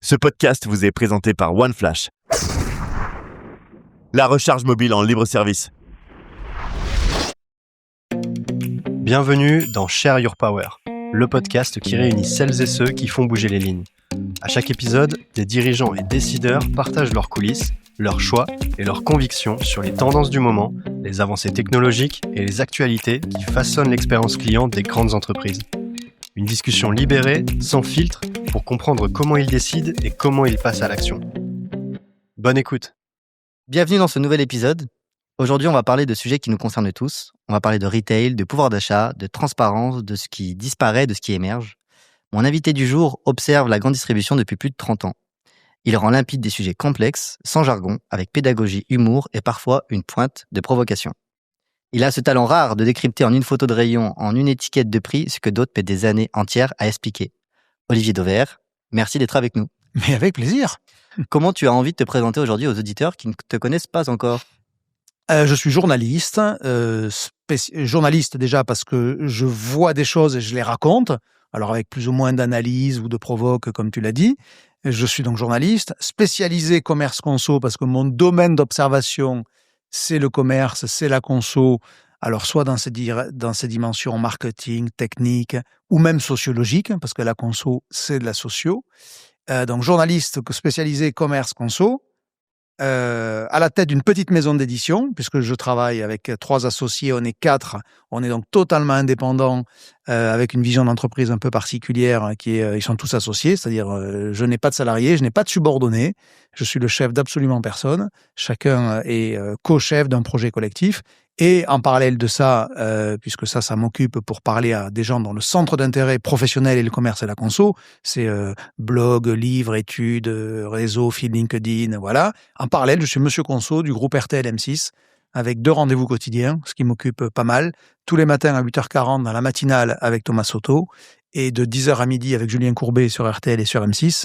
Ce podcast vous est présenté par OneFlash. La recharge mobile en libre service. Bienvenue dans Share Your Power, le podcast qui réunit celles et ceux qui font bouger les lignes. À chaque épisode, des dirigeants et décideurs partagent leurs coulisses, leurs choix et leurs convictions sur les tendances du moment, les avancées technologiques et les actualités qui façonnent l'expérience client des grandes entreprises. Une discussion libérée, sans filtre, pour comprendre comment ils décident et comment ils passent à l'action. Bonne écoute. Bienvenue dans ce nouvel épisode. Aujourd'hui, on va parler de sujets qui nous concernent tous. On va parler de retail, de pouvoir d'achat, de transparence, de ce qui disparaît, de ce qui émerge. Mon invité du jour observe la grande distribution depuis plus de 30 ans. Il rend limpide des sujets complexes, sans jargon, avec pédagogie, humour et parfois une pointe de provocation. Il a ce talent rare de décrypter en une photo de rayon, en une étiquette de prix, ce que d'autres mettent des années entières à expliquer. Olivier Dauvert, merci d'être avec nous. Mais avec plaisir. Comment tu as envie de te présenter aujourd'hui aux auditeurs qui ne te connaissent pas encore ? Je suis journaliste. Journaliste déjà parce que je vois des choses et je les raconte. Alors avec plus ou moins d'analyse ou de provoque, comme tu l'as dit. Je suis donc journaliste, spécialisé commerce conso parce que mon domaine d'observation, c'est le commerce, c'est la conso. Alors soit dans ces dimensions marketing, technique ou même sociologique, parce que la conso, c'est de la socio. Donc journaliste spécialisé commerce conso, à la tête d'une petite maison d'édition, puisque je travaille avec 3 associés, on est 4, on est donc totalement indépendants, avec une vision d'entreprise un peu particulière, ils sont tous associés, c'est-à-dire je n'ai pas de salariés, je n'ai pas de subordonnés, je suis le chef d'absolument personne, chacun est co-chef d'un projet collectif. Et en parallèle de ça, puisque ça m'occupe pour parler à des gens dans le centre d'intérêt professionnel et le commerce et la conso, c'est blog, livres, études, réseau, fil LinkedIn, voilà. En parallèle, je suis Monsieur Conso du groupe RTL M6, avec 2 rendez-vous quotidiens, ce qui m'occupe pas mal. Tous les matins à 8h40 dans la matinale avec Thomas Soto, et de 10h à midi avec Julien Courbet sur RTL et sur M6.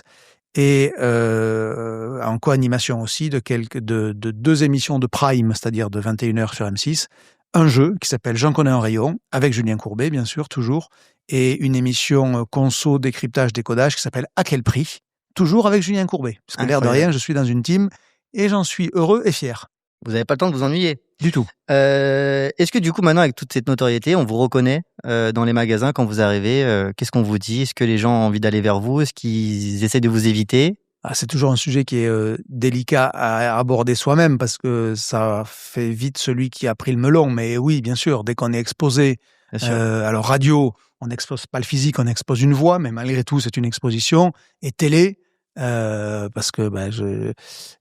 Et en co-animation aussi de 2 émissions de Prime, c'est-à-dire de 21h sur M6, un jeu qui s'appelle J'en connais un rayon, avec Julien Courbet, bien sûr, toujours, et une émission conso, décryptage, décodage qui s'appelle À quel prix, toujours avec Julien Courbet. Parce que l'air de rien, je suis dans une team et j'en suis heureux et fier. Vous n'avez pas le temps de vous ennuyer ? Du tout. Est-ce que du coup, maintenant, avec toute cette notoriété, on vous reconnaît dans les magasins quand vous arrivez ? Qu'est-ce qu'on vous dit ? Est-ce que les gens ont envie d'aller vers vous ? Est-ce qu'ils essaient de vous éviter ? C'est toujours un sujet qui est délicat à aborder soi-même parce que ça fait vite celui qui a pris le melon. Mais oui, bien sûr, dès qu'on est exposé, alors radio, on n'expose pas le physique, on expose une voix, mais malgré tout, c'est une exposition. Et télé, parce que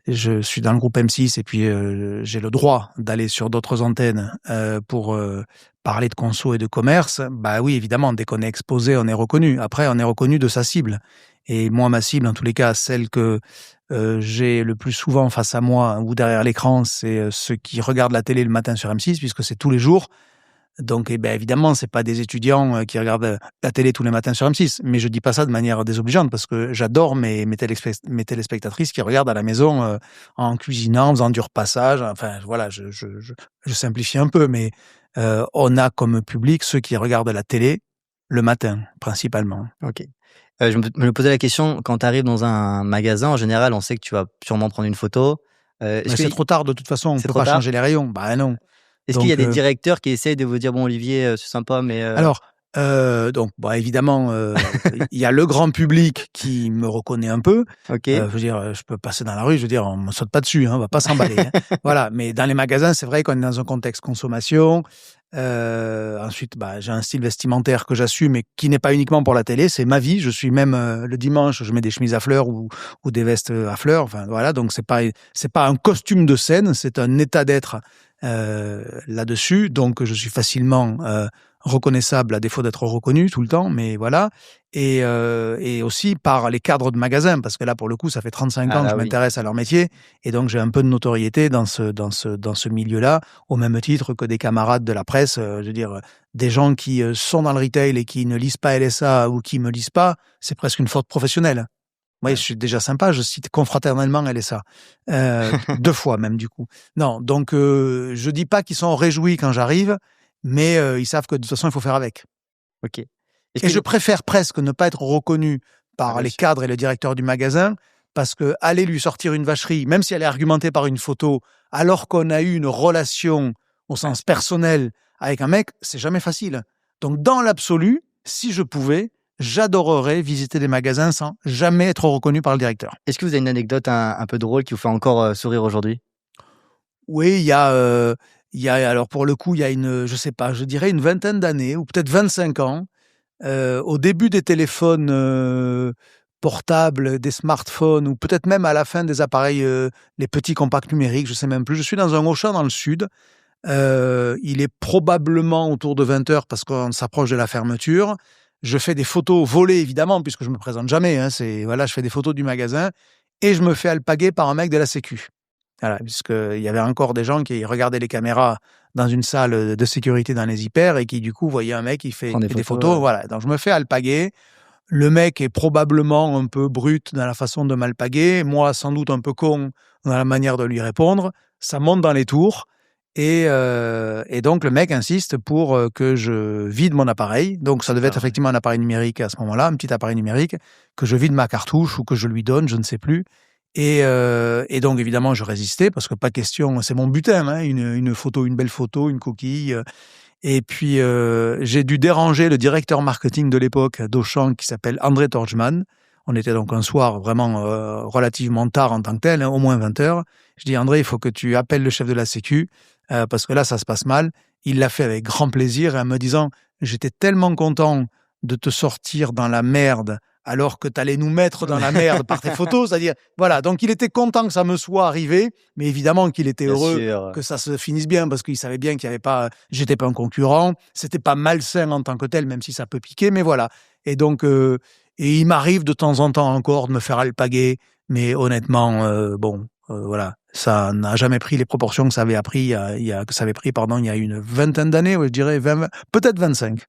je suis dans le groupe M6 et puis j'ai le droit d'aller sur d'autres antennes pour parler de conso et de commerce. Oui, évidemment, dès qu'on est exposé, on est reconnu. Après, on est reconnu de sa cible. Et moi, ma cible, en tous les cas, celle que j'ai le plus souvent face à moi ou derrière l'écran, c'est ceux qui regardent la télé le matin sur M6, puisque c'est tous les jours. Donc, évidemment, c'est pas des étudiants qui regardent la télé tous les matins sur M6. Mais je dis pas ça de manière désobligeante parce que j'adore mes téléspectatrices qui regardent à la maison en cuisinant, en faisant du repassage. Enfin, voilà, je simplifie un peu, mais on a comme public ceux qui regardent la télé le matin, principalement. Ok. Je me posais la question, quand tu arrives dans un magasin, en général, on sait que tu vas sûrement prendre une photo. C'est trop tard, de toute façon, on ne peut pas changer les rayons. Non. Est-ce qu'il y a des directeurs qui essayent de vous dire, bon, Olivier, c'est sympa, mais... Alors, évidemment, il y a le grand public qui me reconnaît un peu. Okay. Je veux dire, je peux passer dans la rue, je veux dire, on me saute pas dessus, on va pas s'emballer. Voilà, mais dans les magasins, c'est vrai qu'on est dans un contexte consommation. Ensuite, j'ai un style vestimentaire que j'assume et qui n'est pas uniquement pour la télé, c'est ma vie. Je suis même le dimanche, je mets des chemises à fleurs ou des vestes à fleurs. Enfin voilà, donc c'est pas un costume de scène, c'est un état d'être là-dessus. Donc je suis facilement reconnaissable à défaut d'être reconnu tout le temps, mais voilà. Et aussi par les cadres de magasins, parce que là, pour le coup, ça fait 35 ans que je m'intéresse à leur métier, et donc j'ai un peu de notoriété dans ce milieu-là, au même titre que des camarades de la presse, je veux dire, des gens qui sont dans le retail et qui ne lisent pas LSA ou qui me lisent pas, c'est presque une faute professionnelle. Oui, je suis déjà sympa, je cite confraternellement LSA. 2 fois même, du coup. Non, donc je dis pas qu'ils sont réjouis quand j'arrive, mais ils savent que de toute façon, il faut faire avec. Ok. Et je préfère presque ne pas être reconnu par les cadres et le directeur du magasin, parce que aller lui sortir une vacherie, même si elle est argumentée par une photo, alors qu'on a eu une relation au sens personnel avec un mec, c'est jamais facile. Donc, dans l'absolu, si je pouvais, j'adorerais visiter des magasins sans jamais être reconnu par le directeur. Est-ce que vous avez une anecdote un peu drôle qui vous fait encore sourire aujourd'hui? Oui, il y a, alors pour le coup, il y a je sais pas, je dirais une vingtaine d'années, ou peut-être 25 ans, au début des téléphones portables, des smartphones, ou peut-être même à la fin des appareils, les petits compacts numériques, je sais même plus. Je suis dans un Auchan dans le sud. Il est probablement autour de 20 heures parce qu'on s'approche de la fermeture. Je fais des photos volées, évidemment, puisque je me présente jamais. Je fais des photos du magasin et je me fais alpaguer par un mec de la Sécu. Voilà, puisqu'il y avait encore des gens qui regardaient les caméras dans une salle de sécurité dans les hyper et qui, du coup, voyaient un mec qui fait des photos. Voilà. Donc, je me fais alpaguer. Le mec est probablement un peu brut dans la façon de m'alpaguer. Moi, sans doute un peu con dans la manière de lui répondre. Ça monte dans les tours. Et donc, le mec insiste pour que je vide mon appareil. Donc, ça devait être effectivement un appareil numérique à ce moment-là, un petit appareil numérique, que je vide ma cartouche ou que je lui donne, je ne sais plus. Et donc, évidemment, je résistais parce que pas question, c'est mon butin, une photo, une belle photo, une coquille. Et puis, j'ai dû déranger le directeur marketing de l'époque d'Auchan qui s'appelle André Torgman. On était donc un soir vraiment relativement tard en tant que tel, au moins 20 heures. Je dis, André, il faut que tu appelles le chef de la Sécu parce que là, ça se passe mal. Il l'a fait avec grand plaisir et en me disant, j'étais tellement content de te sortir dans la merde alors que tu allais nous mettre dans la merde par tes photos. C'est-à-dire, voilà, donc il était content que ça me soit arrivé, mais évidemment qu'il était heureux que ça se finisse bien parce qu'il savait bien qu'il y avait pas, j'étais pas un concurrent, c'était pas malsain en tant que tel, même si ça peut piquer, mais voilà. Et donc, et il m'arrive de temps en temps encore de me faire alpaguer, mais honnêtement, voilà, ça n'a jamais pris les proportions que ça avait pris, il y a une vingtaine d'années, je dirais, peut-être 25.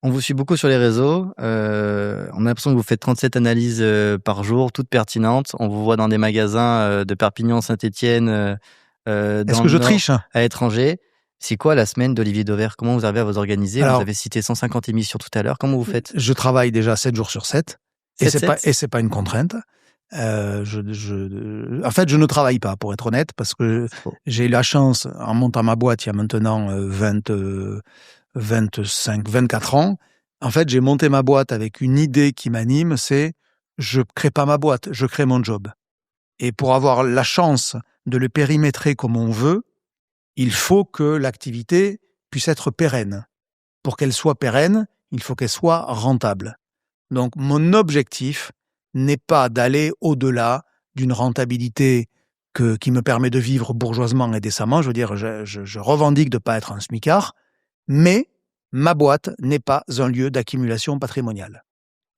On vous suit beaucoup sur les réseaux. On a l'impression que vous faites 37 analyses par jour, toutes pertinentes. On vous voit dans des magasins de Perpignan, Saint-Étienne, Est-ce que je triche à l'étranger. C'est quoi la semaine d'Olivier Dauvert? Comment vous arrivez à vous organiser? Vous avez cité 150 émissions tout à l'heure. Comment vous faites? Je travaille déjà 7 jours sur 7. Et c'est pas une contrainte. En fait, je ne travaille pas, pour être honnête, parce que j'ai eu la chance, en montant ma boîte il y a maintenant 24 ans, en fait, j'ai monté ma boîte avec une idée qui m'anime, c'est je crée pas ma boîte, je crée mon job. Et pour avoir la chance de le périmétrer comme on veut, il faut que l'activité puisse être pérenne. Pour qu'elle soit pérenne, il faut qu'elle soit rentable. Donc, mon objectif n'est pas d'aller au-delà d'une rentabilité qui me permet de vivre bourgeoisement et décemment. Je veux dire, je revendique de ne pas être un smicard, mais ma boîte n'est pas un lieu d'accumulation patrimoniale.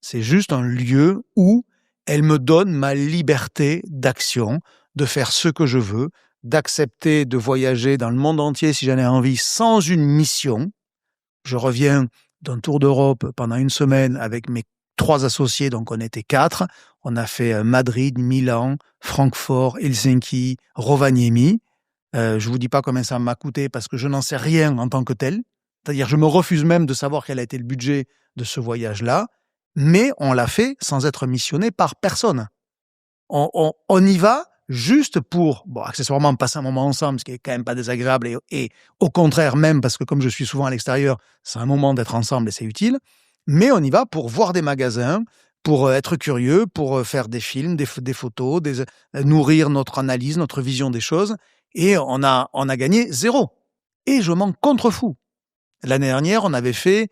C'est juste un lieu où elle me donne ma liberté d'action, de faire ce que je veux, d'accepter de voyager dans le monde entier si j'en ai envie sans une mission. Je reviens d'un tour d'Europe pendant une semaine avec mes 3 associés, donc on était 4. On a fait Madrid, Milan, Francfort, Helsinki, Rovaniemi. Je vous dis pas combien ça m'a coûté parce que je n'en sais rien en tant que tel. C'est-à-dire, je me refuse même de savoir quel a été le budget de ce voyage-là, mais on l'a fait sans être missionné par personne. On y va juste pour, accessoirement, passer un moment ensemble, ce qui est quand même pas désagréable, et au contraire même, parce que comme je suis souvent à l'extérieur, c'est un moment d'être ensemble et c'est utile, mais on y va pour voir des magasins, pour être curieux, pour faire des films, des photos, nourrir notre analyse, notre vision des choses, et on a gagné 0. Et je m'en contrefous. L'année dernière, on avait fait,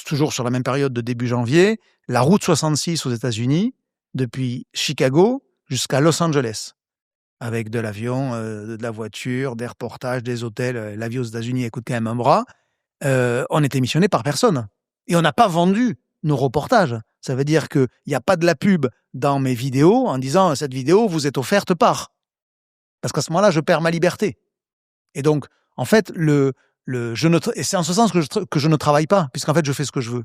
toujours sur la même période de début janvier, la route 66 aux États-Unis, depuis Chicago jusqu'à Los Angeles, avec de l'avion, de la voiture, des reportages, des hôtels. La vie aux États-Unis coûte quand même un bras. On était missionné par personne. Et on n'a pas vendu nos reportages. Ça veut dire qu'il n'y a pas de la pub dans mes vidéos en disant « cette vidéo vous est offerte par ». Parce qu'à ce moment-là, je perds ma liberté. Et donc, en fait, et c'est en ce sens que je ne travaille pas, puisqu'en fait, je fais ce que je veux.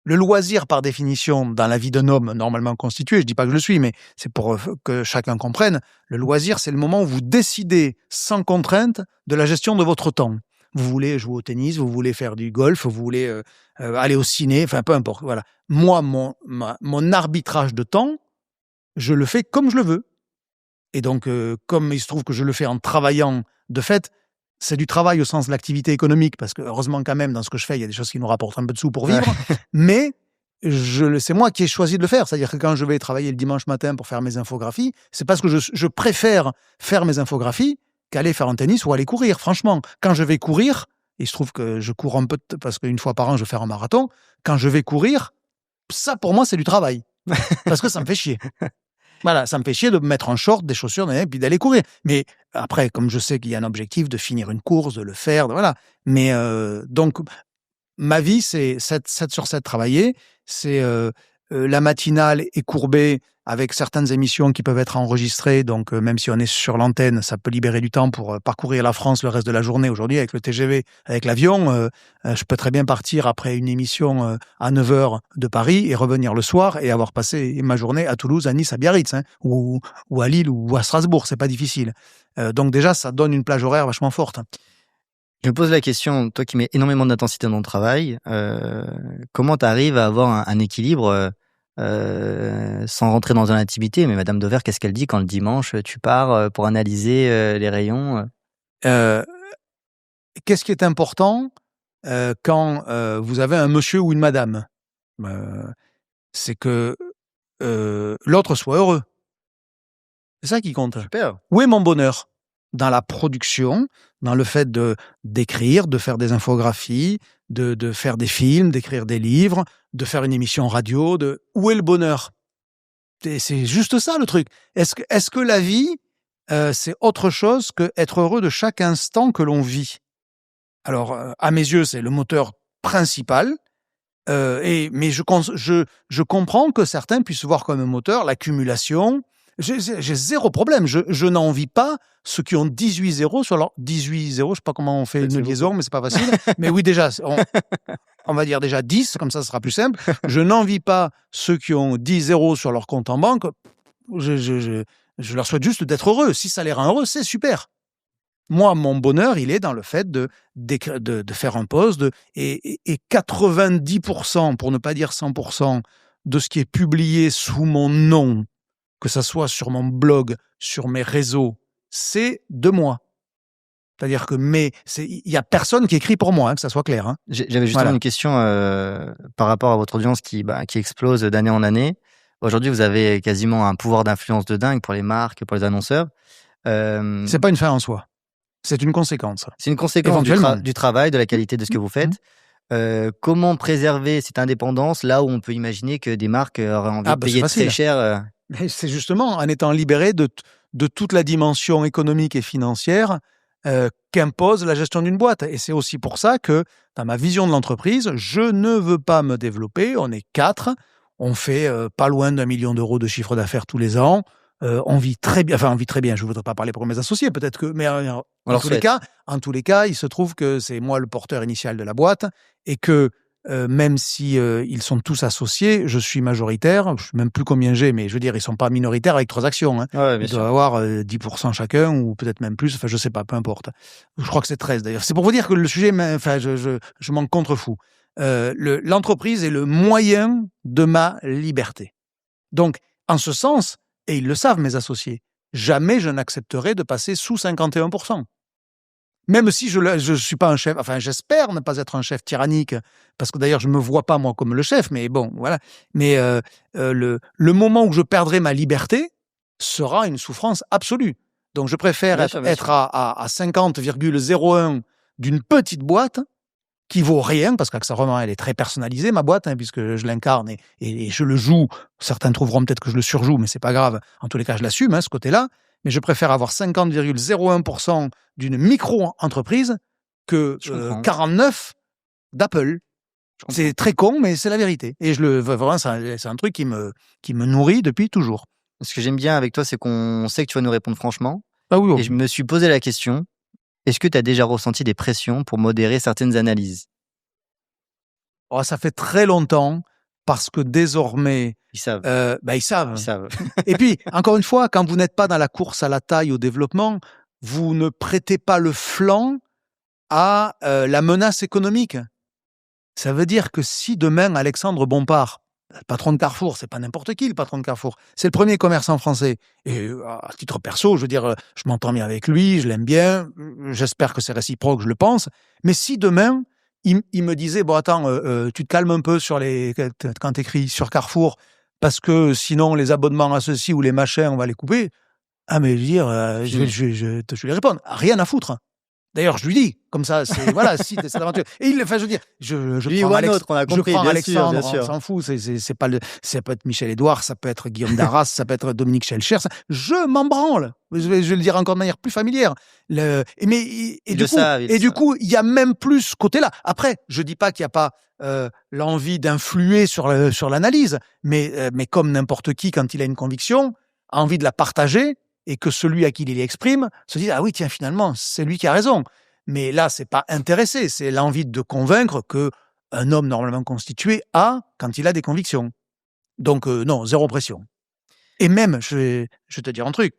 Le loisir, par définition, dans la vie d'un homme normalement constitué, je ne dis pas que je le suis, mais c'est pour que chacun comprenne, le loisir, c'est le moment où vous décidez sans contrainte de la gestion de votre temps. Vous voulez jouer au tennis, vous voulez faire du golf, vous voulez aller au ciné, enfin peu importe. Voilà. Moi, mon arbitrage de temps, je le fais comme je le veux. Et donc, comme il se trouve que je le fais en travaillant, de fait, c'est du travail au sens de l'activité économique, parce que heureusement quand même, dans ce que je fais, il y a des choses qui nous rapportent un peu de sous pour vivre, mais c'est moi qui ai choisi de le faire. C'est-à-dire que quand je vais travailler le dimanche matin pour faire mes infographies, c'est parce que je préfère faire mes infographies qu'aller faire un tennis ou aller courir. Franchement, quand je vais courir, il se trouve que je cours un peu, parce qu'une fois par an, je vais faire un marathon, quand je vais courir, ça pour moi, c'est du travail. Parce que ça me fait chier. Voilà, ça me fait chier de me mettre en short, des chaussures, et puis d'aller courir. Mais après, comme je sais qu'il y a un objectif de finir une course, de le faire, voilà. Mais donc, ma vie, c'est 7 sur 7 travailler. C'est la matinale est courbée avec certaines émissions qui peuvent être enregistrées. Donc, même si on est sur l'antenne, ça peut libérer du temps pour parcourir la France le reste de la journée. Aujourd'hui, avec le TGV, avec l'avion, je peux très bien partir après une émission à 9h de Paris et revenir le soir et avoir passé ma journée à Toulouse, à Nice, à Biarritz, ou à Lille ou à Strasbourg. C'est pas difficile. Donc déjà, ça donne une plage horaire vachement forte. Je me pose la question, toi qui mets énormément d'intensité dans ton travail, comment tu arrives à avoir un équilibre sans rentrer dans l'intimité, mais Madame Dover, qu'est-ce qu'elle dit quand le dimanche tu pars pour analyser les rayons Qu'est-ce qui est important quand vous avez un monsieur ou une madame c'est que l'autre soit heureux. C'est ça qui compte. Super. Où est mon bonheur ? Dans la production, dans le fait d'écrire, de faire des infographies, de faire des films, d'écrire des livres, de faire une émission radio. Où est le bonheur ? C'est juste ça le truc. Est-ce que la vie, c'est autre chose que être heureux de chaque instant que l'on vit ? Alors, à mes yeux, c'est le moteur principal. Mais je comprends que certains puissent voir comme un moteur l'accumulation. J'ai zéro problème. Je n'envie pas ceux qui ont 18 zéros sur leur 18 zéros. Je sais pas comment on fait une liaison, mais c'est pas facile. Mais oui, déjà, on va dire déjà 10, comme ça, ce sera plus simple. Je n'envie pas ceux qui ont 10 zéros sur leur compte en banque. Je leur souhaite juste d'être heureux. Si ça les rend heureux, c'est super. Moi, mon bonheur, il est dans le fait de faire un post et 90%, pour ne pas dire 100%, de ce qui est publié sous mon nom, que ça soit sur mon blog, sur mes réseaux, c'est de moi. C'est-à-dire que il y a personne qui écrit pour moi, que ça soit clair. J'avais justement une question par rapport à votre audience qui explose d'année en année. Aujourd'hui, vous avez quasiment un pouvoir d'influence de dingue pour les marques, pour les annonceurs. C'est pas une fin en soi. C'est une conséquence. C'est une conséquence du travail, de la qualité de ce que vous faites. Comment préserver cette indépendance là où on peut imaginer que des marques auraient envie de payer très cher C'est justement en étant libéré de toute la dimension économique et financière qu'impose la gestion d'une boîte. Et c'est aussi pour ça que, dans ma vision de l'entreprise, je ne veux pas me développer. On est 4. On fait pas loin d'1 million d'euros de chiffre d'affaires tous les ans. On vit très bien. Enfin, on vit très bien. Je ne voudrais pas parler pour mes associés, peut-être que. Mais en tous les cas, il se trouve que c'est moi le porteur initial de la boîte et que même si ils sont tous associés, je suis majoritaire. Je ne sais même plus combien j'ai, mais je veux dire, ils ne sont pas minoritaires avec 3 actions. Ouais, ils doivent avoir 10% chacun ou peut-être même plus. Enfin, je ne sais pas, peu importe. Je crois que c'est 13 d'ailleurs. C'est pour vous dire que le sujet, je m'en contrefous. L'entreprise est le moyen de ma liberté. Donc, en ce sens, et ils le savent, mes associés, jamais je n'accepterai de passer sous 51%. Même si je suis pas un chef, enfin j'espère ne pas être un chef tyrannique, parce que d'ailleurs je me vois pas moi comme le chef, mais bon, voilà. Mais le moment où je perdrai ma liberté sera une souffrance absolue. Donc je préfère être à 50,01 d'une petite boîte qui vaut rien, parce qu'accessoirement elle est très personnalisée, ma boîte, puisque je l'incarne et je le joue. Certains trouveront peut-être que je le surjoue, mais c'est pas grave. En tous les cas, je l'assume, ce côté-là. Mais je préfère avoir 50,01% d'une micro-entreprise que 49 d'Apple. C'est très con, mais c'est la vérité. Et vraiment, c'est un truc qui me nourrit depuis toujours. Ce que j'aime bien avec toi, c'est qu'on sait que tu vas nous répondre franchement. Ah oui. Et je me suis posé la question, est-ce que tu as déjà ressenti des pressions pour modérer certaines analyses ? Ça fait très longtemps, parce que désormais... Ils savent. Ils savent. Ils savent. Et puis, encore une fois, quand vous n'êtes pas dans la course à la taille, au développement, vous ne prêtez pas le flanc à la menace économique. Ça veut dire que si demain Alexandre Bompard, le patron de Carrefour, c'est pas n'importe qui le patron de Carrefour, c'est le premier commerçant français. Et à titre perso, je veux dire, je m'entends bien avec lui, je l'aime bien, j'espère que c'est réciproque, je le pense. Mais si demain, il me disait, bon attends, tu te calmes un peu quand t'écris sur Carrefour, parce que sinon les abonnements à ceci ou les machins, on va les couper. Ah mais je veux dire, je vais lui répondre, rien à foutre. D'ailleurs, je lui dis, comme ça, c'est voilà, si c'est cette aventure. Et il le fait, je veux dire, je Lui prends ou un autre, on a compris, je prends bien Alexandre, sûr. on s'en fout, c'est pas ça peut être Michel Édouard, ça peut être Guillaume Darras, ça peut être Dominique Schelcher, je m'en branle. Je vais le dire encore de manière plus familière. Du coup, il y a même plus ce côté-là. Après, je dis pas qu'il y a pas l'envie d'influer sur l'analyse, mais comme n'importe qui, quand il a une conviction, a envie de la partager. Et que celui à qui il l'exprime se dise « Ah oui, tiens, finalement, c'est lui qui a raison ». Mais là, c'est pas intéressé, c'est l'envie de convaincre qu'un homme normalement constitué a quand il a des convictions. Donc non, zéro pression. Et même, je vais te dire un truc,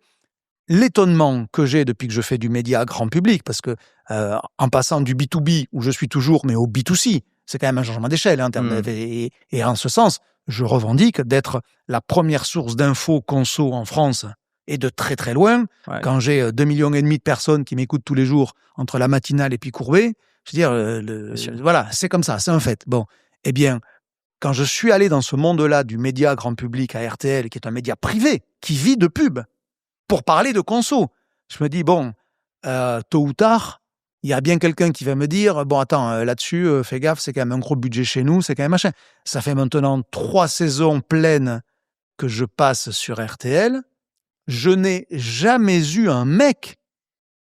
l'étonnement que j'ai depuis que je fais du média grand public, parce que en passant du B2B, où je suis toujours, mais au B2C, c'est quand même un changement d'échelle. Hein, et en ce sens, je revendique d'être la première source d'infos conso en France, et de très très loin, quand j'ai 2,5 millions de personnes qui m'écoutent tous les jours entre la matinale et puis Courbet, je veux dire, voilà, c'est comme ça, c'est un fait. Bon, eh bien, quand je suis allé dans ce monde-là du média grand public à RTL, qui est un média privé, qui vit de pub, pour parler de conso, je me dis, bon, tôt ou tard, il y a bien quelqu'un qui va me dire, bon, attends, là-dessus, fais gaffe, c'est quand même un gros budget chez nous, c'est quand même machin. Ça fait maintenant 3 saisons pleines que je passe sur RTL. Je n'ai jamais eu un mec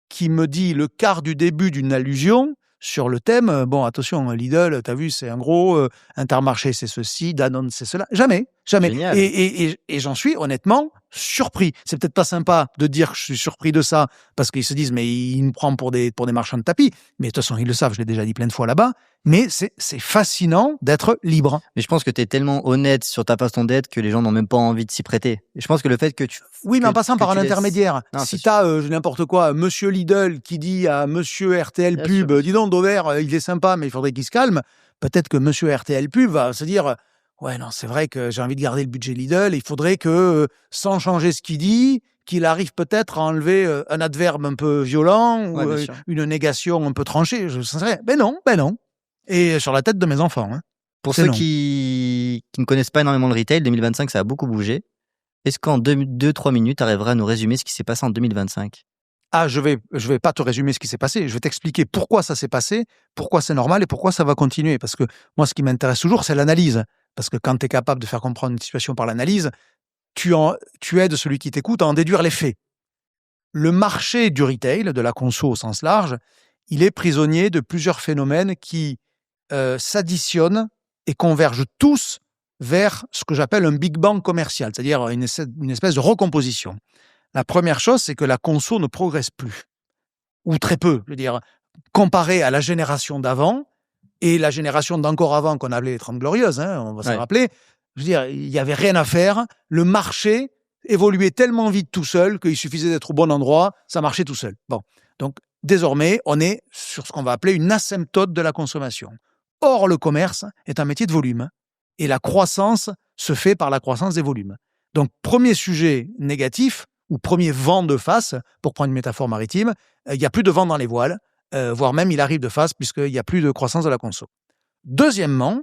qui me dit le quart du début d'une allusion sur le thème, bon, attention, Lidl, t'as vu, c'est un gros, Intermarché, c'est ceci, Danone, c'est cela. Jamais. Génial. Et j'en suis honnêtement surpris. C'est peut-être pas sympa de dire que je suis surpris de ça, parce qu'ils se disent, mais il nous prend pour des marchands de tapis. Mais de toute façon, ils le savent, je l'ai déjà dit plein de fois là-bas. Mais c'est fascinant d'être libre. Mais je pense que tu es tellement honnête sur ta façon d'être que les gens n'ont même pas envie de s'y prêter. Et je pense que le fait que tu... Oui, mais en passant par un intermédiaire. Non, si tu as n'importe quoi, Monsieur Lidl qui dit à Monsieur RTL Bien Pub, sûr. dis donc, Dover, il est sympa, mais il faudrait qu'il se calme. Peut-être que Monsieur RTL Pub va se dire, ouais, non, c'est vrai que j'ai envie de garder le budget Lidl. Il faudrait que, sans changer ce qu'il dit, qu'il arrive peut-être à enlever un adverbe un peu violent ou une négation un peu tranchée. Je sais. Ben non. Et sur la tête de mes enfants. Hein. Pour ceux qui ne connaissent pas énormément le retail, 2025, ça a beaucoup bougé. Est-ce qu'en 2-3 minutes, tu arriveras à nous résumer ce qui s'est passé en 2025 ? Ah, je vais pas te résumer ce qui s'est passé. Je vais t'expliquer pourquoi ça s'est passé, pourquoi c'est normal et pourquoi ça va continuer. Parce que moi, ce qui m'intéresse toujours, c'est l'analyse. Parce que quand tu es capable de faire comprendre une situation par l'analyse, tu aides celui qui t'écoute à en déduire les faits. Le marché du retail, de la conso au sens large, il est prisonnier de plusieurs phénomènes qui s'additionnent et convergent tous vers ce que j'appelle un Big Bang commercial, c'est-à-dire une espèce de recomposition. La première chose, c'est que la conso ne progresse plus, ou très peu, je veux dire, comparé à la génération d'avant et la génération d'encore avant qu'on appelait les 30 Glorieuses, hein, on va se rappeler, je veux dire, il n'y avait rien à faire, le marché évoluait tellement vite tout seul qu'il suffisait d'être au bon endroit, ça marchait tout seul. Bon, donc désormais, on est sur ce qu'on va appeler une asymptote de la consommation. Or, le commerce est un métier de volume et la croissance se fait par la croissance des volumes. Donc, premier sujet négatif, ou premier vent de face, pour prendre une métaphore maritime, il n'y a plus de vent dans les voiles, voire même il arrive de face puisqu'il n'y a plus de croissance de la conso. Deuxième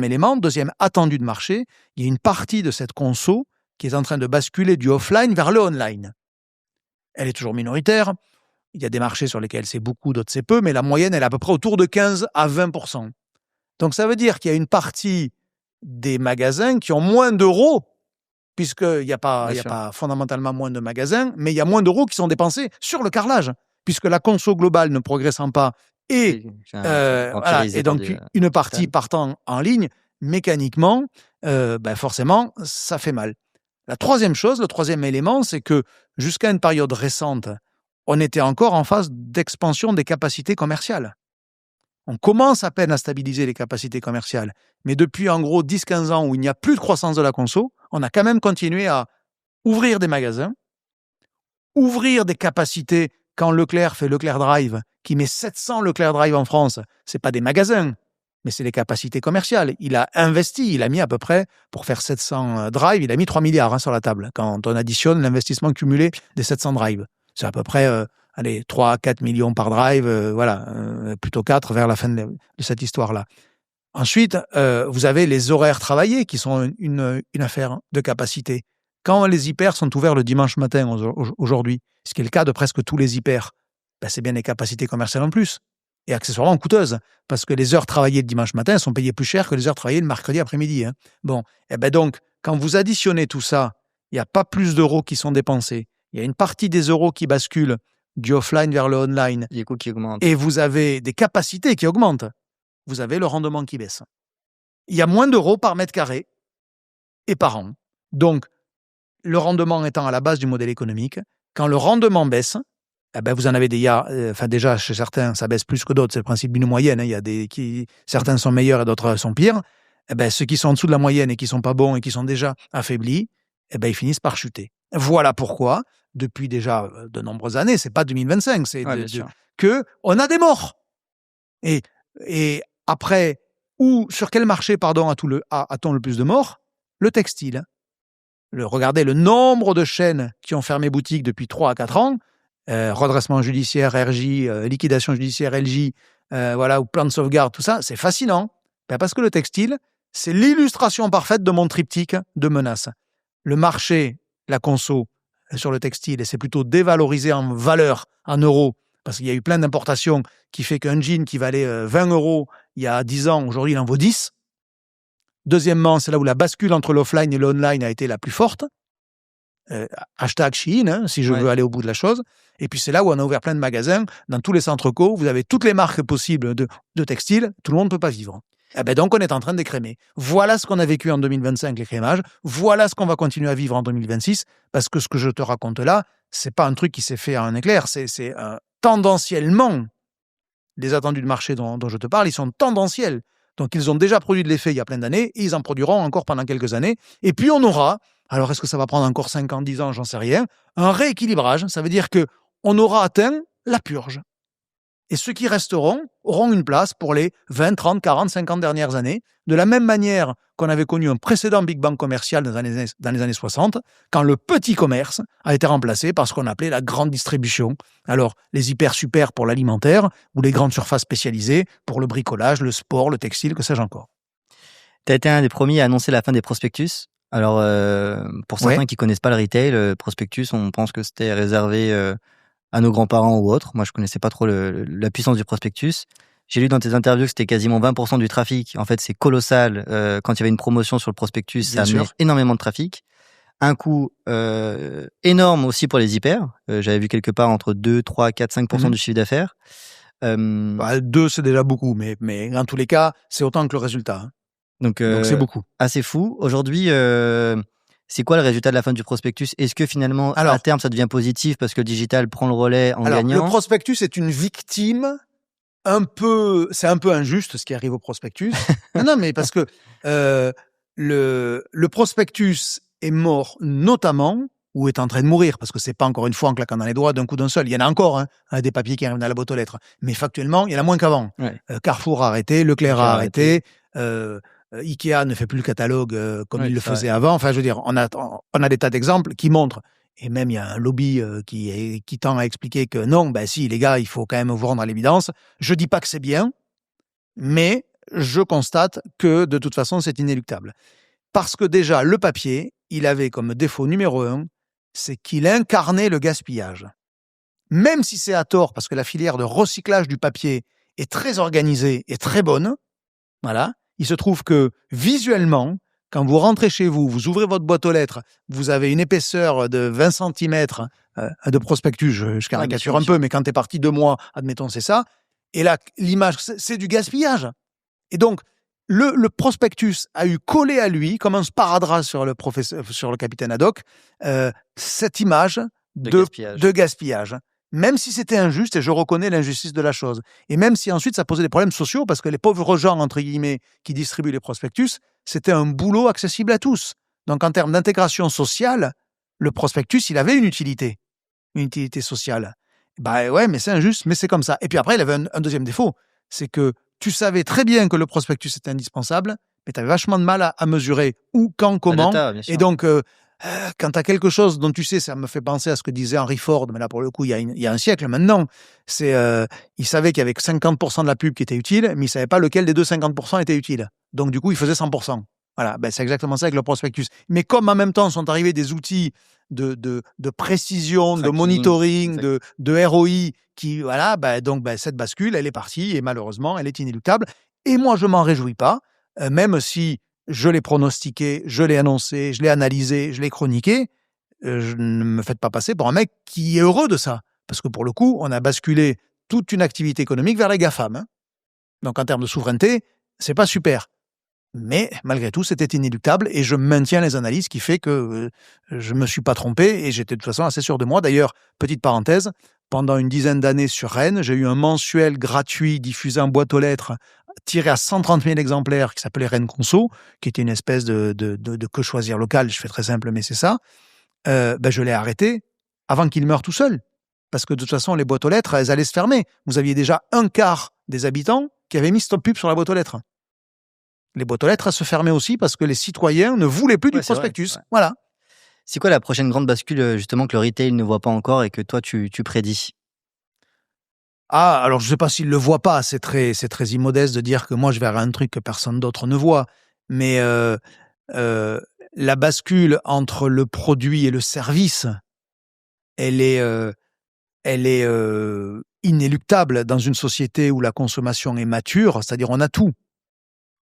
élément, deuxième attendu de marché, il y a une partie de cette conso qui est en train de basculer du offline vers le online. Elle est toujours minoritaire, il y a des marchés sur lesquels c'est beaucoup, d'autres c'est peu, mais la moyenne elle est à peu près autour de 15 à 20%. Donc ça veut dire qu'il y a une partie des magasins qui ont moins d'euros, puisqu'il n'y a pas fondamentalement moins de magasins, mais il y a moins d'euros qui sont dépensés sur le carrelage, puisque la conso globale ne progressant pas et donc une partie partant en ligne, mécaniquement, forcément, ça fait mal. Le troisième élément, c'est que jusqu'à une période récente, on était encore en phase d'expansion des capacités commerciales. On commence à peine à stabiliser les capacités commerciales, mais depuis en gros 10-15 ans où il n'y a plus de croissance de la conso, on a quand même continué à ouvrir des magasins, ouvrir des capacités quand Leclerc fait Leclerc Drive, qui met 700 Leclerc Drive en France, c'est pas des magasins, mais c'est les capacités commerciales. Il a investi, il a mis à peu près, pour faire 700 drive, il a mis 3 milliards sur la table, quand on additionne l'investissement cumulé des 700 drive. C'est à peu près 3 à 4 millions par drive, plutôt 4 vers la fin de cette histoire-là. Ensuite, vous avez les horaires travaillés qui sont une affaire de capacité. Quand les hypers sont ouverts le dimanche matin aujourd'hui, ce qui est le cas de presque tous les hypers, c'est bien des capacités commerciales en plus. Et accessoirement coûteuses, parce que les heures travaillées le dimanche matin sont payées plus cher que les heures travaillées le mercredi après-midi. Donc, quand vous additionnez tout ça, il n'y a pas plus d'euros qui sont dépensés. Il y a une partie des euros qui basculent du offline vers le online. Les coûts qui augmentent. Et vous avez des capacités qui augmentent. Vous avez le rendement qui baisse. Il y a moins d'euros par mètre carré et par an. Donc, le rendement étant à la base du modèle économique, quand le rendement baisse, vous en avez déjà chez certains, ça baisse plus que d'autres, c'est le principe d'une moyenne. Il y a certains sont meilleurs et d'autres sont pires. Ceux qui sont en dessous de la moyenne et qui sont pas bons et qui sont déjà affaiblis, ils finissent par chuter. Voilà pourquoi, depuis déjà de nombreuses années, c'est pas 2025, c'est que on a des morts. Et après, sur quel marché, a-t-on le plus de morts? Le textile. Regardez le nombre de chaînes qui ont fermé boutique depuis 3 à 4 ans. Redressement judiciaire, RJ, liquidation judiciaire, LJ, ou plan de sauvegarde, tout ça, c'est fascinant. Parce que le textile, c'est l'illustration parfaite de mon triptyque de menaces. Le marché, la conso sur le textile, et c'est plutôt dévalorisé en valeur, en euros, parce qu'il y a eu plein d'importations qui fait qu'un jean qui valait 20 euros il y a 10 ans, aujourd'hui il en vaut 10. Deuxièmement, c'est là où la bascule entre l'offline et l'online a été la plus forte. Hashtag Shein, si je veux aller au bout de la chose. Et puis c'est là où on a ouvert plein de magasins. Dans tous les centres co, vous avez toutes les marques possibles de textiles. Tout le monde ne peut pas vivre. Donc on est en train d'écrémer. Voilà ce qu'on a vécu en 2025, l'écrémage. Voilà ce qu'on va continuer à vivre en 2026. Parce que ce que je te raconte là, c'est pas un truc qui s'est fait en un éclair. C'est tendanciellement, les attendus de marché dont je te parle, ils sont tendanciels. Donc ils ont déjà produit de l'effet il y a plein d'années et ils en produiront encore pendant quelques années. Et puis on aura, alors est-ce que ça va prendre encore 5 ans, 10 ans, j'en sais rien, un rééquilibrage. Ça veut dire qu'on aura atteint la purge. Et ceux qui resteront auront une place pour les 20, 30, 40, 50 dernières années, de la même manière qu'on avait connu un précédent Big Bang commercial dans les années 60, quand le petit commerce a été remplacé par ce qu'on appelait la grande distribution. Alors, les hyper-super pour l'alimentaire, ou les grandes surfaces spécialisées pour le bricolage, le sport, le textile, que sais-je encore. Tu as été un des premiers à annoncer la fin des prospectus. Alors, pour certains qui connaissent pas le retail, le prospectus, on pense que c'était réservé à nos grands-parents ou autres. Moi, je connaissais pas trop la puissance du prospectus. J'ai lu dans tes interviews que c'était quasiment 20% du trafic. En fait, c'est colossal. Quand il y avait une promotion sur le prospectus, ça amenait énormément de trafic. Un coût énorme aussi pour les hyper. J'avais vu quelque part entre 2, 3, 4, 5% du chiffre d'affaires. 2, c'est déjà beaucoup, mais dans tous les cas, c'est autant que le résultat. Donc c'est beaucoup. Assez fou. Aujourd'hui, c'est quoi le résultat de la fin du prospectus? Est-ce que finalement, à terme, ça devient positif parce que le digital prend le relais en gagnant? Le prospectus est une victime c'est un peu injuste ce qui arrive au prospectus. non, mais parce que le prospectus est mort notamment, ou est en train de mourir, parce que c'est pas encore une fois en claquant dans les doigts d'un coup d'un seul. Il y en a encore, des papiers qui arrivent dans la boîte aux lettres. Mais factuellement, il y en a moins qu'avant. Ouais. Carrefour a arrêté, Leclerc a arrêté, Ikea ne fait plus le catalogue comme il le faisait avant. Enfin, je veux dire, on a des tas d'exemples qui montrent. Et même, il y a un lobby qui tend à expliquer que non, si, les gars, il faut quand même vous rendre à l'évidence. Je dis pas que c'est bien, mais je constate que, de toute façon, c'est inéluctable. Parce que déjà, le papier, il avait comme défaut numéro 1, c'est qu'il incarnait le gaspillage. Même si c'est à tort, parce que la filière de recyclage du papier est très organisée et très bonne, voilà, il se trouve que, visuellement, quand vous rentrez chez vous, vous ouvrez votre boîte aux lettres, vous avez une épaisseur de 20 cm de prospectus, je caricature un peu, mais quand t'es parti 2 mois, admettons, c'est ça. Et là, l'image, c'est du gaspillage. Et donc, le prospectus a eu collé à lui, comme un sparadrap sur le capitaine Haddock, cette image de gaspillage. Même si c'était injuste, et je reconnais l'injustice de la chose. Et même si ensuite ça posait des problèmes sociaux, parce que les pauvres gens, entre guillemets, qui distribuent les prospectus, c'était un boulot accessible à tous. Donc en termes d'intégration sociale, le prospectus, il avait une utilité sociale. Bah ouais, mais c'est injuste, mais c'est comme ça. Et puis après, il avait un deuxième défaut, c'est que tu savais très bien que le prospectus était indispensable, mais tu avais vachement de mal à mesurer où, quand, comment. data, bien sûr. Et donc, quand tu as quelque chose dont tu sais, ça me fait penser à ce que disait Henry Ford, mais là pour le coup, il y a un siècle maintenant, c'est il savait qu'il y avait que 50% de la pub qui était utile, mais il savait pas lequel des deux 50% était utile. Donc du coup, il faisait 100%. Voilà, ben, c'est exactement ça avec le prospectus. Mais comme en même temps sont arrivés des outils de précision, de Tracking, monitoring, exact. de ROI, qui, voilà, donc cette bascule, elle est partie et malheureusement, elle est inéluctable. Et moi, je m'en réjouis pas, même si je l'ai pronostiqué, je l'ai annoncé, je l'ai analysé, je l'ai chroniqué. Ne me faites pas passer pour un mec qui est heureux de ça. Parce que pour le coup, on a basculé toute une activité économique vers les GAFAM. Hein. Donc en termes de souveraineté, c'est pas super. Mais malgré tout, c'était inéluctable et je maintiens les analyses qui fait que je me suis pas trompé et j'étais de toute façon assez sûr de moi. D'ailleurs, petite parenthèse, pendant une dizaine d'années sur Rennes, j'ai eu un mensuel gratuit diffusé en boîte aux lettres tiré à 130 000 exemplaires qui s'appelait Rennes Conso, qui était une espèce de que choisir local. Je fais très simple, mais c'est ça. Je l'ai arrêté avant qu'il meure tout seul. Parce que de toute façon, les boîtes aux lettres, elles allaient se fermer. Vous aviez déjà un quart des habitants qui avaient mis stop pub sur la boîte aux lettres. Les boîtes aux lettres, elles se fermaient aussi parce que les citoyens ne voulaient plus du prospectus. C'est vrai. Voilà. C'est quoi la prochaine grande bascule, justement, que le retail ne voit pas encore et que toi, tu prédis? Ah, alors je ne sais pas s'il ne le voit pas. C'est très immodeste de dire que moi, je verrai un truc que personne d'autre ne voit. Mais la bascule entre le produit et le service, elle est inéluctable dans une société où la consommation est mature, c'est-à-dire on a tout.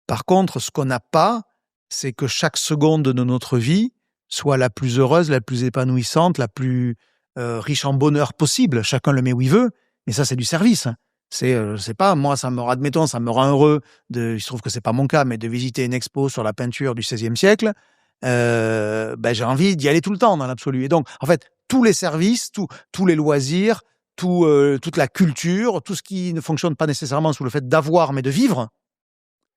Par contre, ce qu'on n'a pas, c'est que chaque seconde de notre vie soit la plus heureuse, la plus épanouissante, la plus riche en bonheur possible. Chacun le met où il veut, mais ça, c'est du service. C'est pas, moi, ça me rend heureux, il se trouve que c'est pas mon cas, mais de visiter une expo sur la peinture du XVIe siècle, j'ai envie d'y aller tout le temps dans l'absolu. Et donc, en fait, tous les services, tous les loisirs, toute la culture, tout ce qui ne fonctionne pas nécessairement sous le fait d'avoir, mais de vivre.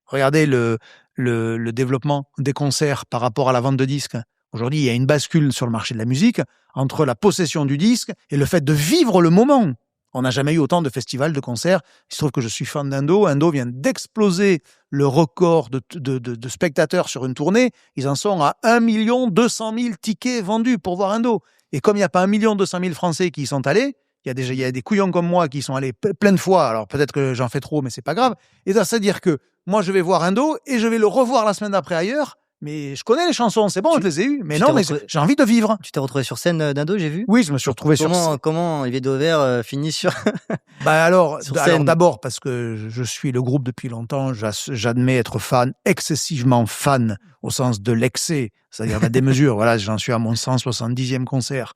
Regardez le développement des concerts par rapport à la vente de disques. Aujourd'hui, il y a une bascule sur le marché de la musique entre la possession du disque et le fait de vivre le moment. On n'a jamais eu autant de festivals, de concerts. Il se trouve que je suis fan d'Indo. Indo vient d'exploser le record de spectateurs sur une tournée. Ils en sont à 1 200 000 tickets vendus pour voir Indo. Et comme il n'y a pas 1 200 000 Français qui y sont allés, il y a des couillons comme moi qui sont allés plein de fois. Alors peut-être que j'en fais trop, mais c'est pas grave. Et ça, c'est-à-dire que moi, je vais voir Indo et je vais le revoir la semaine d'après ailleurs. Mais je connais les chansons, c'est bon, je les ai eues. Mais non, mais j'ai envie de vivre. Tu t'es retrouvé sur scène d'Indo, j'ai vu? Oui, je me suis retrouvé sur scène. Comment Olivier Dauvert finit sur... Alors sur scène? D'abord, parce que je suis le groupe depuis longtemps, j'admets être fan, excessivement fan, au sens de l'excès, c'est-à-dire la démesure. Voilà, j'en suis à mon 170e concert.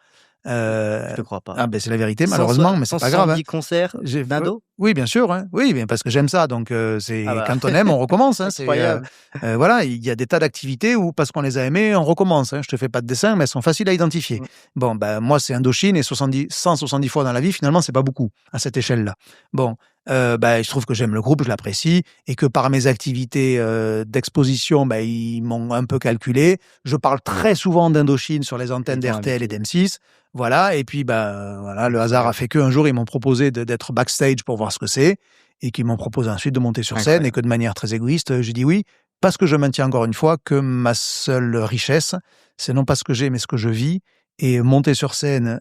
Je te crois pas. Ah, c'est la vérité, malheureusement, mais c'est pas grave. 170 concerts d'Indo? Oui, bien sûr. Hein. Oui, bien parce que j'aime ça. Donc, quand on aime, on recommence. Hein. Incroyable. Voilà, il y a des tas d'activités où, parce qu'on les a aimées, on recommence. Hein. Je te fais pas de dessin, mais elles sont faciles à identifier. Bon, moi, c'est Indochine et 170 fois dans la vie, finalement, c'est pas beaucoup à cette échelle-là. Bon, il se trouve que j'aime le groupe, je l'apprécie, et que par mes activités d'exposition, ils m'ont un peu calculé. Je parle très souvent d'Indochine sur les antennes d'RTL et d'M6. Voilà, et puis le hasard a fait qu'un jour, ils m'ont proposé d'être backstage pour voir ce que c'est, et qu'ils m'ont proposé ensuite de monter sur scène, et que de manière très égoïste, j'ai dit oui, parce que je maintiens encore une fois que ma seule richesse, c'est non pas ce que j'ai, mais ce que je vis, et monter sur scène,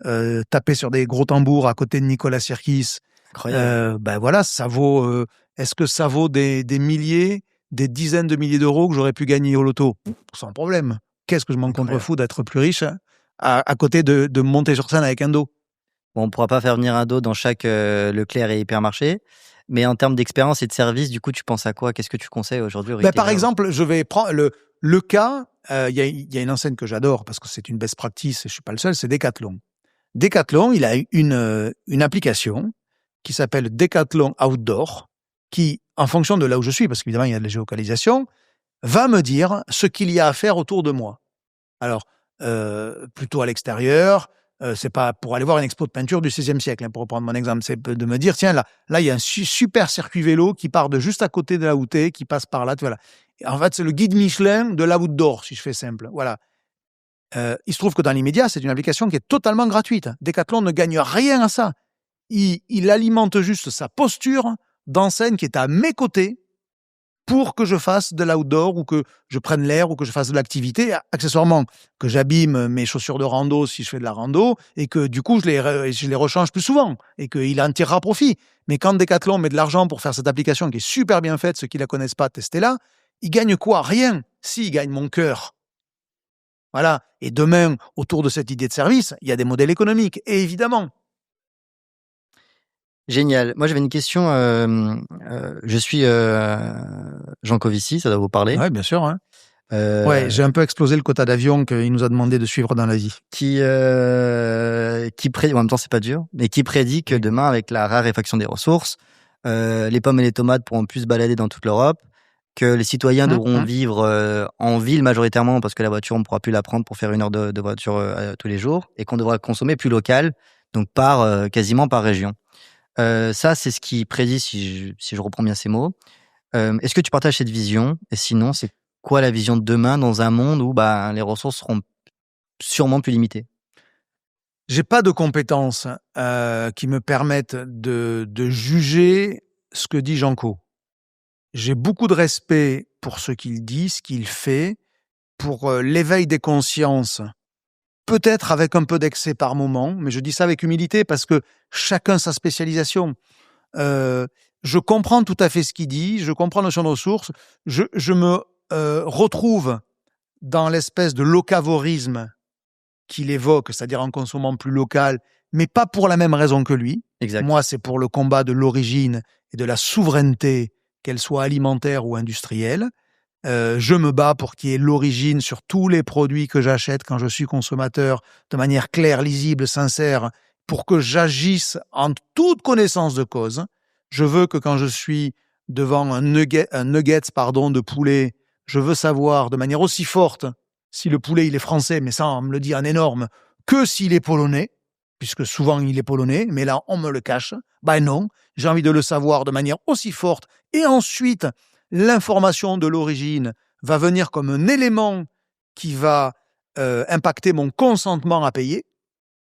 taper sur des gros tambours à côté de Nicolas Sirkis, ça vaut. Est-ce que ça vaut des milliers, des dizaines de milliers d'euros que j'aurais pu gagner au loto? Sans problème. Qu'est-ce que je m'en contrefous d'être plus riche à côté de monter sur scène avec Indo? Bon, on ne pourra pas faire venir Indo dans chaque Leclerc et hypermarché, mais en termes d'expérience et de service, du coup, tu penses à quoi? Qu'est-ce que tu conseilles aujourd'hui? Par exemple, je vais prendre le cas. Il y a une enseigne que j'adore parce que c'est une best practice et je suis pas le seul, c'est Decathlon. Decathlon, il a une application qui s'appelle Decathlon Outdoor, qui, en fonction de là où je suis, parce qu'évidemment, il y a de la géolocalisation, va me dire ce qu'il y a à faire autour de moi. Alors, plutôt à l'extérieur, c'est pas pour aller voir une expo de peinture du XVIe siècle, hein, pour reprendre mon exemple, c'est de me dire, tiens, là, il y a un super circuit vélo qui part de juste à côté de là où t'es, qui passe par là, voilà. Et en fait, c'est le guide Michelin de l'outdoor, si je fais simple. Voilà. Il se trouve que dans l'immédiat, c'est une application qui est totalement gratuite. Decathlon ne gagne rien à ça. il alimente juste sa posture d'enseigne qui est à mes côtés pour que je fasse de l'outdoor ou que je prenne l'air ou que je fasse de l'activité, accessoirement que j'abîme mes chaussures de rando si je fais de la rando et que du coup je les rechange plus souvent et qu'il en tirera profit. Mais quand Decathlon met de l'argent pour faire cette application qui est super bien faite, ceux qui la connaissent pas, testez-la, ils gagnent quoi? Rien. Si, ils gagnent mon cœur. Voilà. Et demain, autour de cette idée de service, il y a des modèles économiques, et évidemment. Génial. Moi, j'avais une question. Je suis Jean Covici, ça doit vous parler. Oui, bien sûr. Hein. Ouais, j'ai un peu explosé le quota d'avion qu'il nous a demandé de suivre dans l'Asie. Qui prédit, en même temps, c'est pas dur, mais qui prédit que demain, avec la raréfaction des ressources, les pommes et les tomates pourront plus se balader dans toute l'Europe, que les citoyens devront vivre en ville majoritairement parce que la voiture, on ne pourra plus la prendre pour faire 1 heure de voiture tous les jours et qu'on devra consommer plus local, donc quasiment par région. Ça, c'est ce qui prédit, si je reprends bien ces mots. Est-ce que tu partages cette vision? Et sinon, c'est quoi la vision de demain dans un monde où les ressources seront sûrement plus limitées? J'ai pas de compétences qui me permettent de juger ce que dit Janco. J'ai beaucoup de respect pour ce qu'il dit, ce qu'il fait, pour l'éveil des consciences, peut-être avec un peu d'excès par moment, mais je dis ça avec humilité parce que chacun sa spécialisation. Je comprends tout à fait ce qu'il dit, je comprends la notion de ressources, je me retrouve dans l'espèce de locavorisme qu'il évoque, c'est-à-dire en consommant plus local, mais pas pour la même raison que lui. Exact. Moi, c'est pour le combat de l'origine et de la souveraineté, qu'elle soit alimentaire ou industrielle. Je me bats pour qu'il y ait l'origine sur tous les produits que j'achète quand je suis consommateur, de manière claire, lisible, sincère, pour que j'agisse en toute connaissance de cause. Je veux que quand je suis devant un nuggets de poulet, je veux savoir de manière aussi forte si le poulet il est français, mais ça on me le dit en énorme, que s'il est polonais, puisque souvent il est polonais, mais là on me le cache. Ben non, j'ai envie de le savoir de manière aussi forte. Et ensuite, l'information de l'origine va venir comme un élément qui va impacter mon consentement à payer.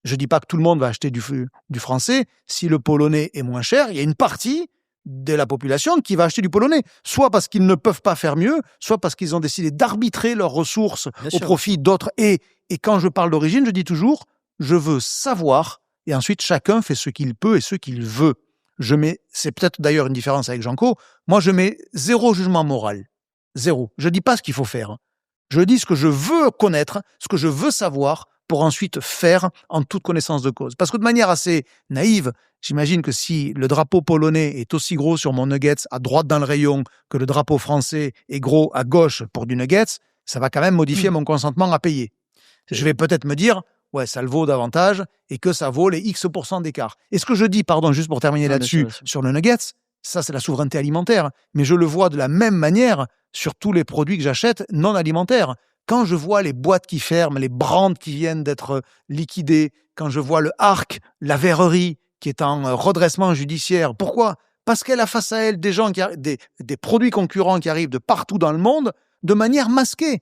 Je dis pas que tout le monde va acheter du français. Si le polonais est moins cher, il y a une partie de la population qui va acheter du polonais, soit parce qu'ils ne peuvent pas faire mieux, soit parce qu'ils ont décidé d'arbitrer leurs ressources au profit d'autres. Et quand je parle d'origine, je dis toujours, je veux savoir, et ensuite chacun fait ce qu'il peut et ce qu'il veut. C'est peut-être d'ailleurs une différence avec Janco, moi je mets 0 jugement moral. 0. Je dis pas ce qu'il faut faire. Je dis ce que je veux connaître, ce que je veux savoir, pour ensuite faire en toute connaissance de cause. Parce que de manière assez naïve, j'imagine que si le drapeau polonais est aussi gros sur mon nuggets à droite dans le rayon que le drapeau français est gros à gauche pour du nuggets, ça va quand même modifier mon consentement à payer. Je vais peut-être me dire, ouais, ça le vaut davantage et que ça vaut les X% d'écart. Et ce que je dis, pardon, juste pour terminer là-dessus, sur le nuggets, ça c'est la souveraineté alimentaire, mais je le vois de la même manière sur tous les produits que j'achète non alimentaires. Quand je vois les boîtes qui ferment, les brands qui viennent d'être liquidées, quand je vois le Arc, la verrerie qui est en redressement judiciaire, pourquoi? Parce qu'elle a face à elle des gens des produits concurrents qui arrivent de partout dans le monde de manière masquée.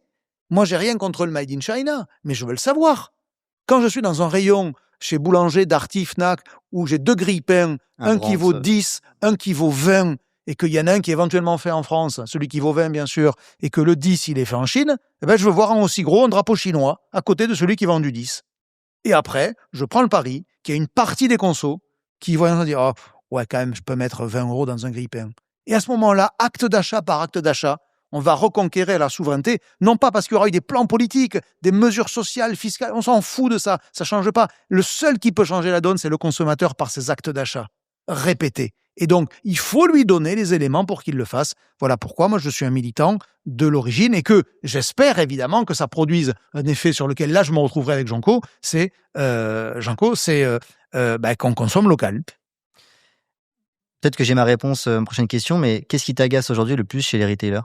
Moi, j'ai rien contre le Made in China, mais je veux le savoir. Quand je suis dans un rayon chez Boulanger, Darty, Fnac, où j'ai 2 grille-pains, un qui vaut 10, un qui vaut 20, et qu'il y en a un qui est éventuellement fait en France, celui qui vaut 20 bien sûr, et que le 10 il est fait en Chine, eh ben, je veux voir en aussi gros un drapeau chinois à côté de celui qui vend du 10. Et après, je prends le pari qu'il y a une partie des consos qui vont dire « Oh, ouais, quand même, je peux mettre 20 € dans un grille-pain. » Et à ce moment-là, acte d'achat par acte d'achat, on va reconquérir la souveraineté, non pas parce qu'il y aura eu des plans politiques, des mesures sociales, fiscales, on s'en fout de ça, ça ne change pas. Le seul qui peut changer la donne, c'est le consommateur par ses actes d'achat répétés. Et donc, il faut lui donner les éléments pour qu'il le fasse. Voilà pourquoi moi, je suis un militant de l'origine et que j'espère évidemment que ça produise un effet sur lequel, là, je me retrouverai avec Janco, c'est qu'on consomme local. Peut-être que j'ai ma réponse à une prochaine question, mais qu'est-ce qui t'agace aujourd'hui le plus chez les retailers?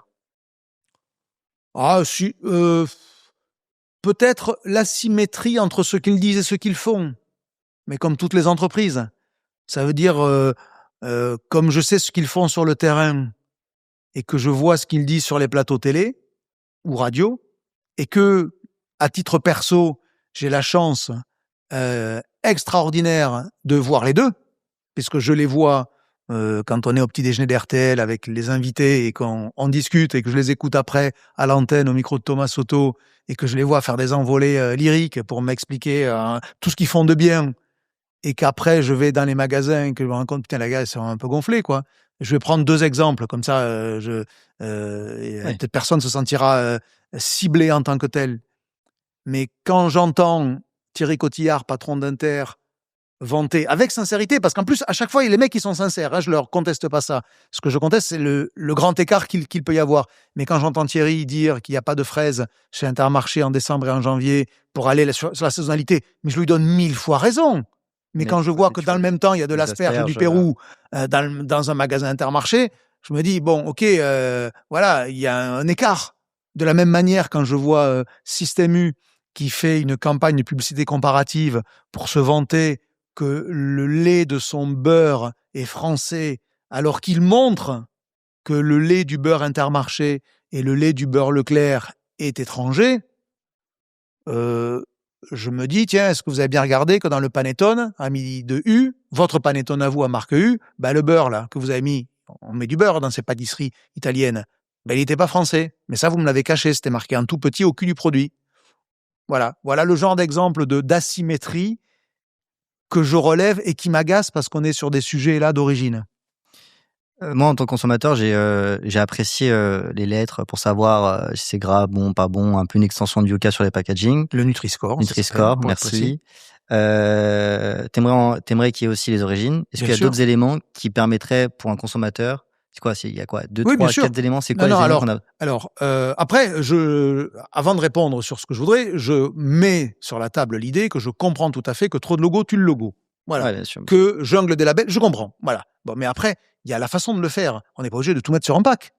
Peut-être l'asymétrie entre ce qu'ils disent et ce qu'ils font. Mais comme toutes les entreprises, ça veut dire... comme je sais ce qu'ils font sur le terrain et que je vois ce qu'ils disent sur les plateaux télé ou radio et que, à titre perso, j'ai la chance extraordinaire de voir les deux, puisque je les vois quand on est au petit déjeuner d'RTL avec les invités et qu'on discute et que je les écoute après à l'antenne au micro de Thomas Soto et que je les vois faire des envolées lyriques pour m'expliquer tout ce qu'ils font de bien et qu'après je vais dans les magasins et que je me rends compte, putain, les gars, ils sont un peu gonflés, quoi. Je vais prendre 2 exemples, comme ça, peut-être personne se sentira ciblé en tant que tel. Mais quand j'entends Thierry Cotillard, patron d'Inter, vanter avec sincérité, parce qu'en plus, à chaque fois, les mecs, ils sont sincères, hein, je leur conteste pas ça. Ce que je conteste, c'est le grand écart qu'il peut y avoir. Mais quand j'entends Thierry dire qu'il n'y a pas de fraises chez Intermarché en décembre et en janvier pour aller sur la saisonnalité, mais je lui donne 1000 fois raison. Mais quand je vois que dans le même temps, il y a de l'asperge du Pérou dans un magasin Intermarché, je me dis, bon, ok, voilà, il y a un écart. De la même manière, quand je vois Système U qui fait une campagne de publicité comparative pour se vanter que le lait de son beurre est français, alors qu'il montre que le lait du beurre Intermarché et le lait du beurre Leclerc est étranger, je me dis, tiens, est-ce que vous avez bien regardé que dans le panettone, ami de U, votre panettone à vous à marque U, le beurre là que vous avez mis, on met du beurre dans ces pâtisseries italiennes, il n'était pas français. Mais ça, vous me l'avez caché, c'était marqué en tout petit au cul du produit. Voilà le genre d'exemple d'asymétrie que je relève et qui m'agace parce qu'on est sur des sujets là d'origine. Moi, en tant que consommateur, j'ai apprécié les lettres pour savoir si c'est gras, bon, pas bon, un peu une extension du Yuka sur les packaging. Le Nutri-Score. Nutri-Score, merci. T'aimerais qu'il y ait aussi les origines. Est-ce qu'il y a d'autres éléments qui permettraient pour un consommateur? C'est quoi? Il y a quoi? 2, 3, 4 éléments? C'est quoi les éléments qu'on a? Alors, après, avant de répondre sur ce que je voudrais, je mets sur la table l'idée que je comprends tout à fait que trop de logos tue le logo. Voilà. Ouais, bien sûr. Que jungle des labels, je comprends. Voilà. Bon, mais après, il y a la façon de le faire. On n'est pas obligé de tout mettre sur un pack.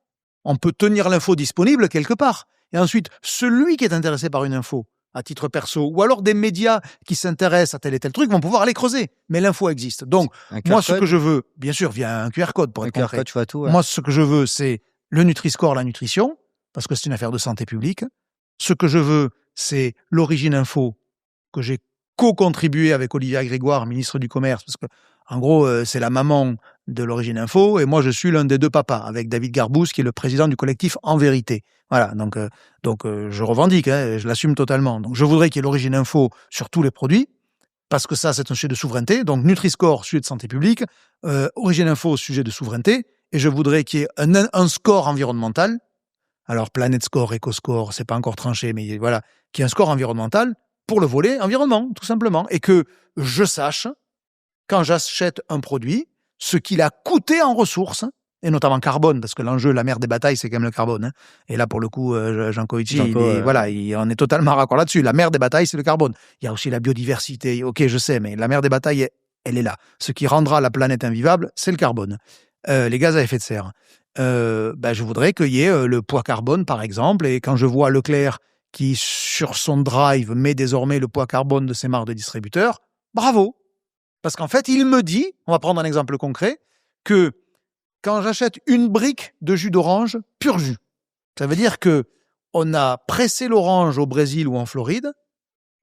On peut tenir l'info disponible quelque part. Et ensuite, celui qui est intéressé par une info, à titre perso, ou alors des médias qui s'intéressent à tel et tel truc vont pouvoir aller creuser. Mais l'info existe. Donc, moi, ce que je veux, bien sûr, via un QR code pour être concret. Tu vois tout, ouais. Moi, ce que je veux, c'est le Nutri-Score, la nutrition, parce que c'est une affaire de santé publique. Ce que je veux, c'est l'origine info que j'ai co-contribué avec Olivia Grégoire, ministre du Commerce, parce que, en gros, c'est la maman de l'origine info, et moi, je suis l'un des 2 papas, avec David Garbous, qui est le président du collectif En Vérité. Voilà, donc je revendique, je l'assume totalement. Donc, je voudrais qu'il y ait l'origine info sur tous les produits, parce que ça, c'est un sujet de souveraineté. Donc, Nutri-Score, sujet de santé publique, origine info, sujet de souveraineté, et je voudrais qu'il y ait un score environnemental. Alors, Planet Score, Eco-Score, c'est pas encore tranché, mais voilà, qu'il y ait un score environnemental pour le volet environnement, tout simplement, et que je sache, quand j'achète un produit, ce qu'il a coûté en ressources, et notamment carbone, parce que l'enjeu, la mère des batailles, c'est quand même le carbone. Hein. Et là, pour le coup, Jean Covici, on est totalement raccord là-dessus. La mère des batailles, c'est le carbone. Il y a aussi la biodiversité. Ok, je sais, mais la mère des batailles, elle est là. Ce qui rendra la planète invivable, c'est le carbone. Les gaz à effet de serre. Je voudrais qu'il y ait le poids carbone, par exemple, et quand je vois Leclerc qui, sur son drive, met désormais le poids carbone de ses marques de distributeurs, bravo. Parce qu'en fait, il me dit, on va prendre un exemple concret, que quand j'achète une brique de jus d'orange, pur jus, ça veut dire que on a pressé l'orange au Brésil ou en Floride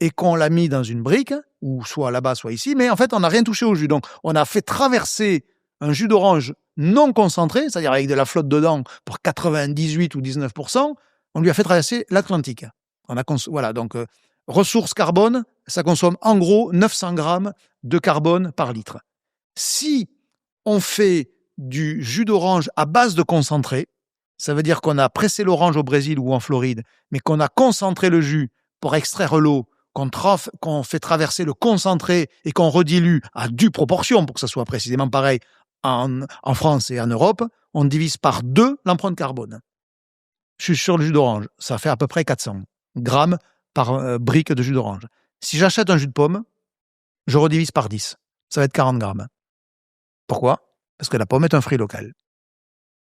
et qu'on l'a mis dans une brique, ou soit là-bas, soit ici, mais en fait, on n'a rien touché au jus. Donc, on a fait traverser un jus d'orange non concentré, c'est-à-dire avec de la flotte dedans pour 98 ou 19%, on lui a fait traverser l'Atlantique. Voilà, donc ressources carbone, ça consomme en gros 900 grammes de carbone par litre. Si on fait du jus d'orange à base de concentré, ça veut dire qu'on a pressé l'orange au Brésil ou en Floride, mais qu'on a concentré le jus pour extraire l'eau, qu'on fait traverser le concentré et qu'on redilue à due proportion pour que ça soit précisément pareil en France et en Europe, on divise par 2 l'empreinte carbone. Je suis sur le jus d'orange, ça fait à peu près 400 grammes par brique de jus d'orange. Si j'achète un jus de pomme, je redivise par 10. Ça va être 40 grammes. Pourquoi? Parce que la pomme est un fruit local.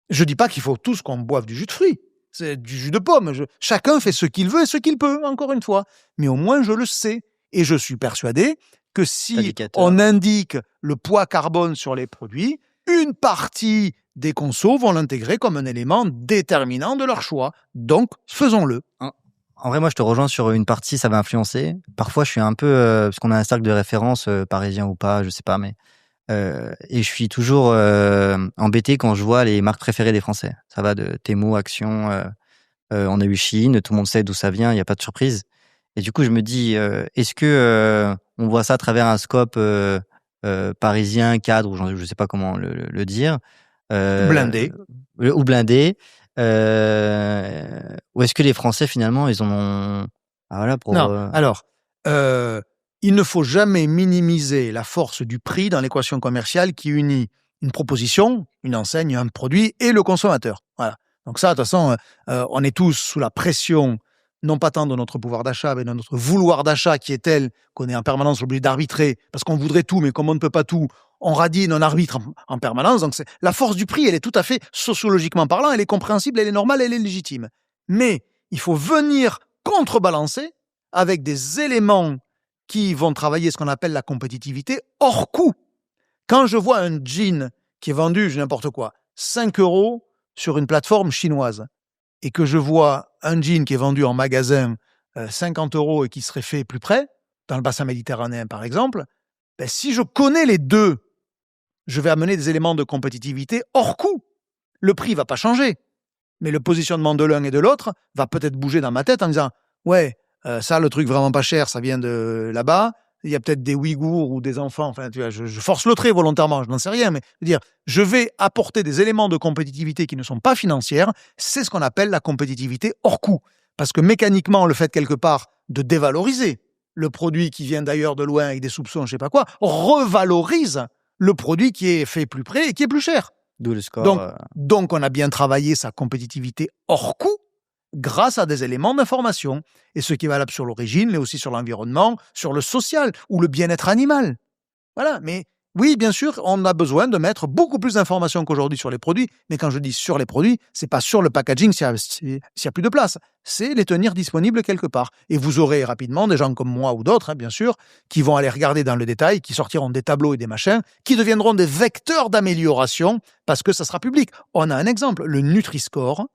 Je dis pas qu'il faut tous qu'on boive du jus de fruits. C'est du jus de pomme. Chacun fait ce qu'il veut et ce qu'il peut, encore une fois. Mais au moins, je le sais. Et je suis persuadé que si on indique le poids carbone sur les produits, une partie des consos vont l'intégrer comme un élément déterminant de leur choix. Donc, faisons-le. En vrai, moi, je te rejoins sur une partie, ça va influencer. Parfois, je suis un peu... parce qu'on a un cercle de référence, parisien ou pas, je sais pas, mais Et je suis toujours embêté quand je vois les marques préférées des Français. Ça va de Temu, Action, on a eu Shein, tout le monde sait d'où ça vient, il n'y a pas de surprise. Et du coup, je me dis, est-ce que on voit ça à travers un scope parisien, cadre, ou je ne sais pas comment le dire. Blindé. Ou blindé. Ou est-ce que les Français, finalement, ils en ont... Ah, voilà, pour, Non, alors, il ne faut jamais minimiser la force du prix dans l'équation commerciale qui unit une proposition, une enseigne, un produit et le consommateur. Voilà. Donc ça, de toute façon, on est tous sous la pression, non pas tant de notre pouvoir d'achat, mais de notre vouloir d'achat qui est tel qu'on est en permanence obligé d'arbitrer, parce qu'on voudrait tout, mais comme on ne peut pas tout, on radine, on arbitre en permanence. Donc la force du prix, elle est tout à fait, sociologiquement parlant, elle est compréhensible, elle est normale, elle est légitime. Mais il faut venir contrebalancer avec des éléments qui vont travailler ce qu'on appelle la compétitivité hors coût. Quand je vois un jean qui est vendu, je n'importe quoi, 5 € sur une plateforme chinoise, et que je vois un jean qui est vendu en magasin 50 € et qui serait fait plus près, dans le bassin méditerranéen par exemple, ben, si je connais les deux, je vais amener des éléments de compétitivité hors coût. Le prix ne va pas changer, mais le positionnement de l'un et de l'autre va peut-être bouger dans ma tête en disant « Ouais, ça, le truc vraiment pas cher, ça vient de là-bas. Il y a peut-être des Ouïghours ou des enfants. » Enfin, tu vois, je force le trait volontairement, je n'en sais rien, mais je vais apporter des éléments de compétitivité qui ne sont pas financières. C'est ce qu'on appelle la compétitivité hors coût. Parce que mécaniquement, le fait quelque part de dévaloriser le produit qui vient d'ailleurs de loin avec des soupçons, je sais pas quoi, revalorise le produit qui est fait plus près et qui est plus cher. D'où le score. Donc, on a bien travaillé sa compétitivité hors coût grâce à des éléments d'information. Et ce qui est valable sur l'origine, mais aussi sur l'environnement, sur le social ou le bien-être animal. Voilà, mais oui, bien sûr, on a besoin de mettre beaucoup plus d'informations qu'aujourd'hui sur les produits. Mais quand je dis sur les produits, c'est pas sur le packaging s'il y a plus de place. C'est les tenir disponibles quelque part. Et vous aurez rapidement des gens comme moi ou d'autres, bien sûr, qui vont aller regarder dans le détail, qui sortiront des tableaux et des machins, qui deviendront des vecteurs d'amélioration parce que ça sera public. On a un exemple, le Nutri-Score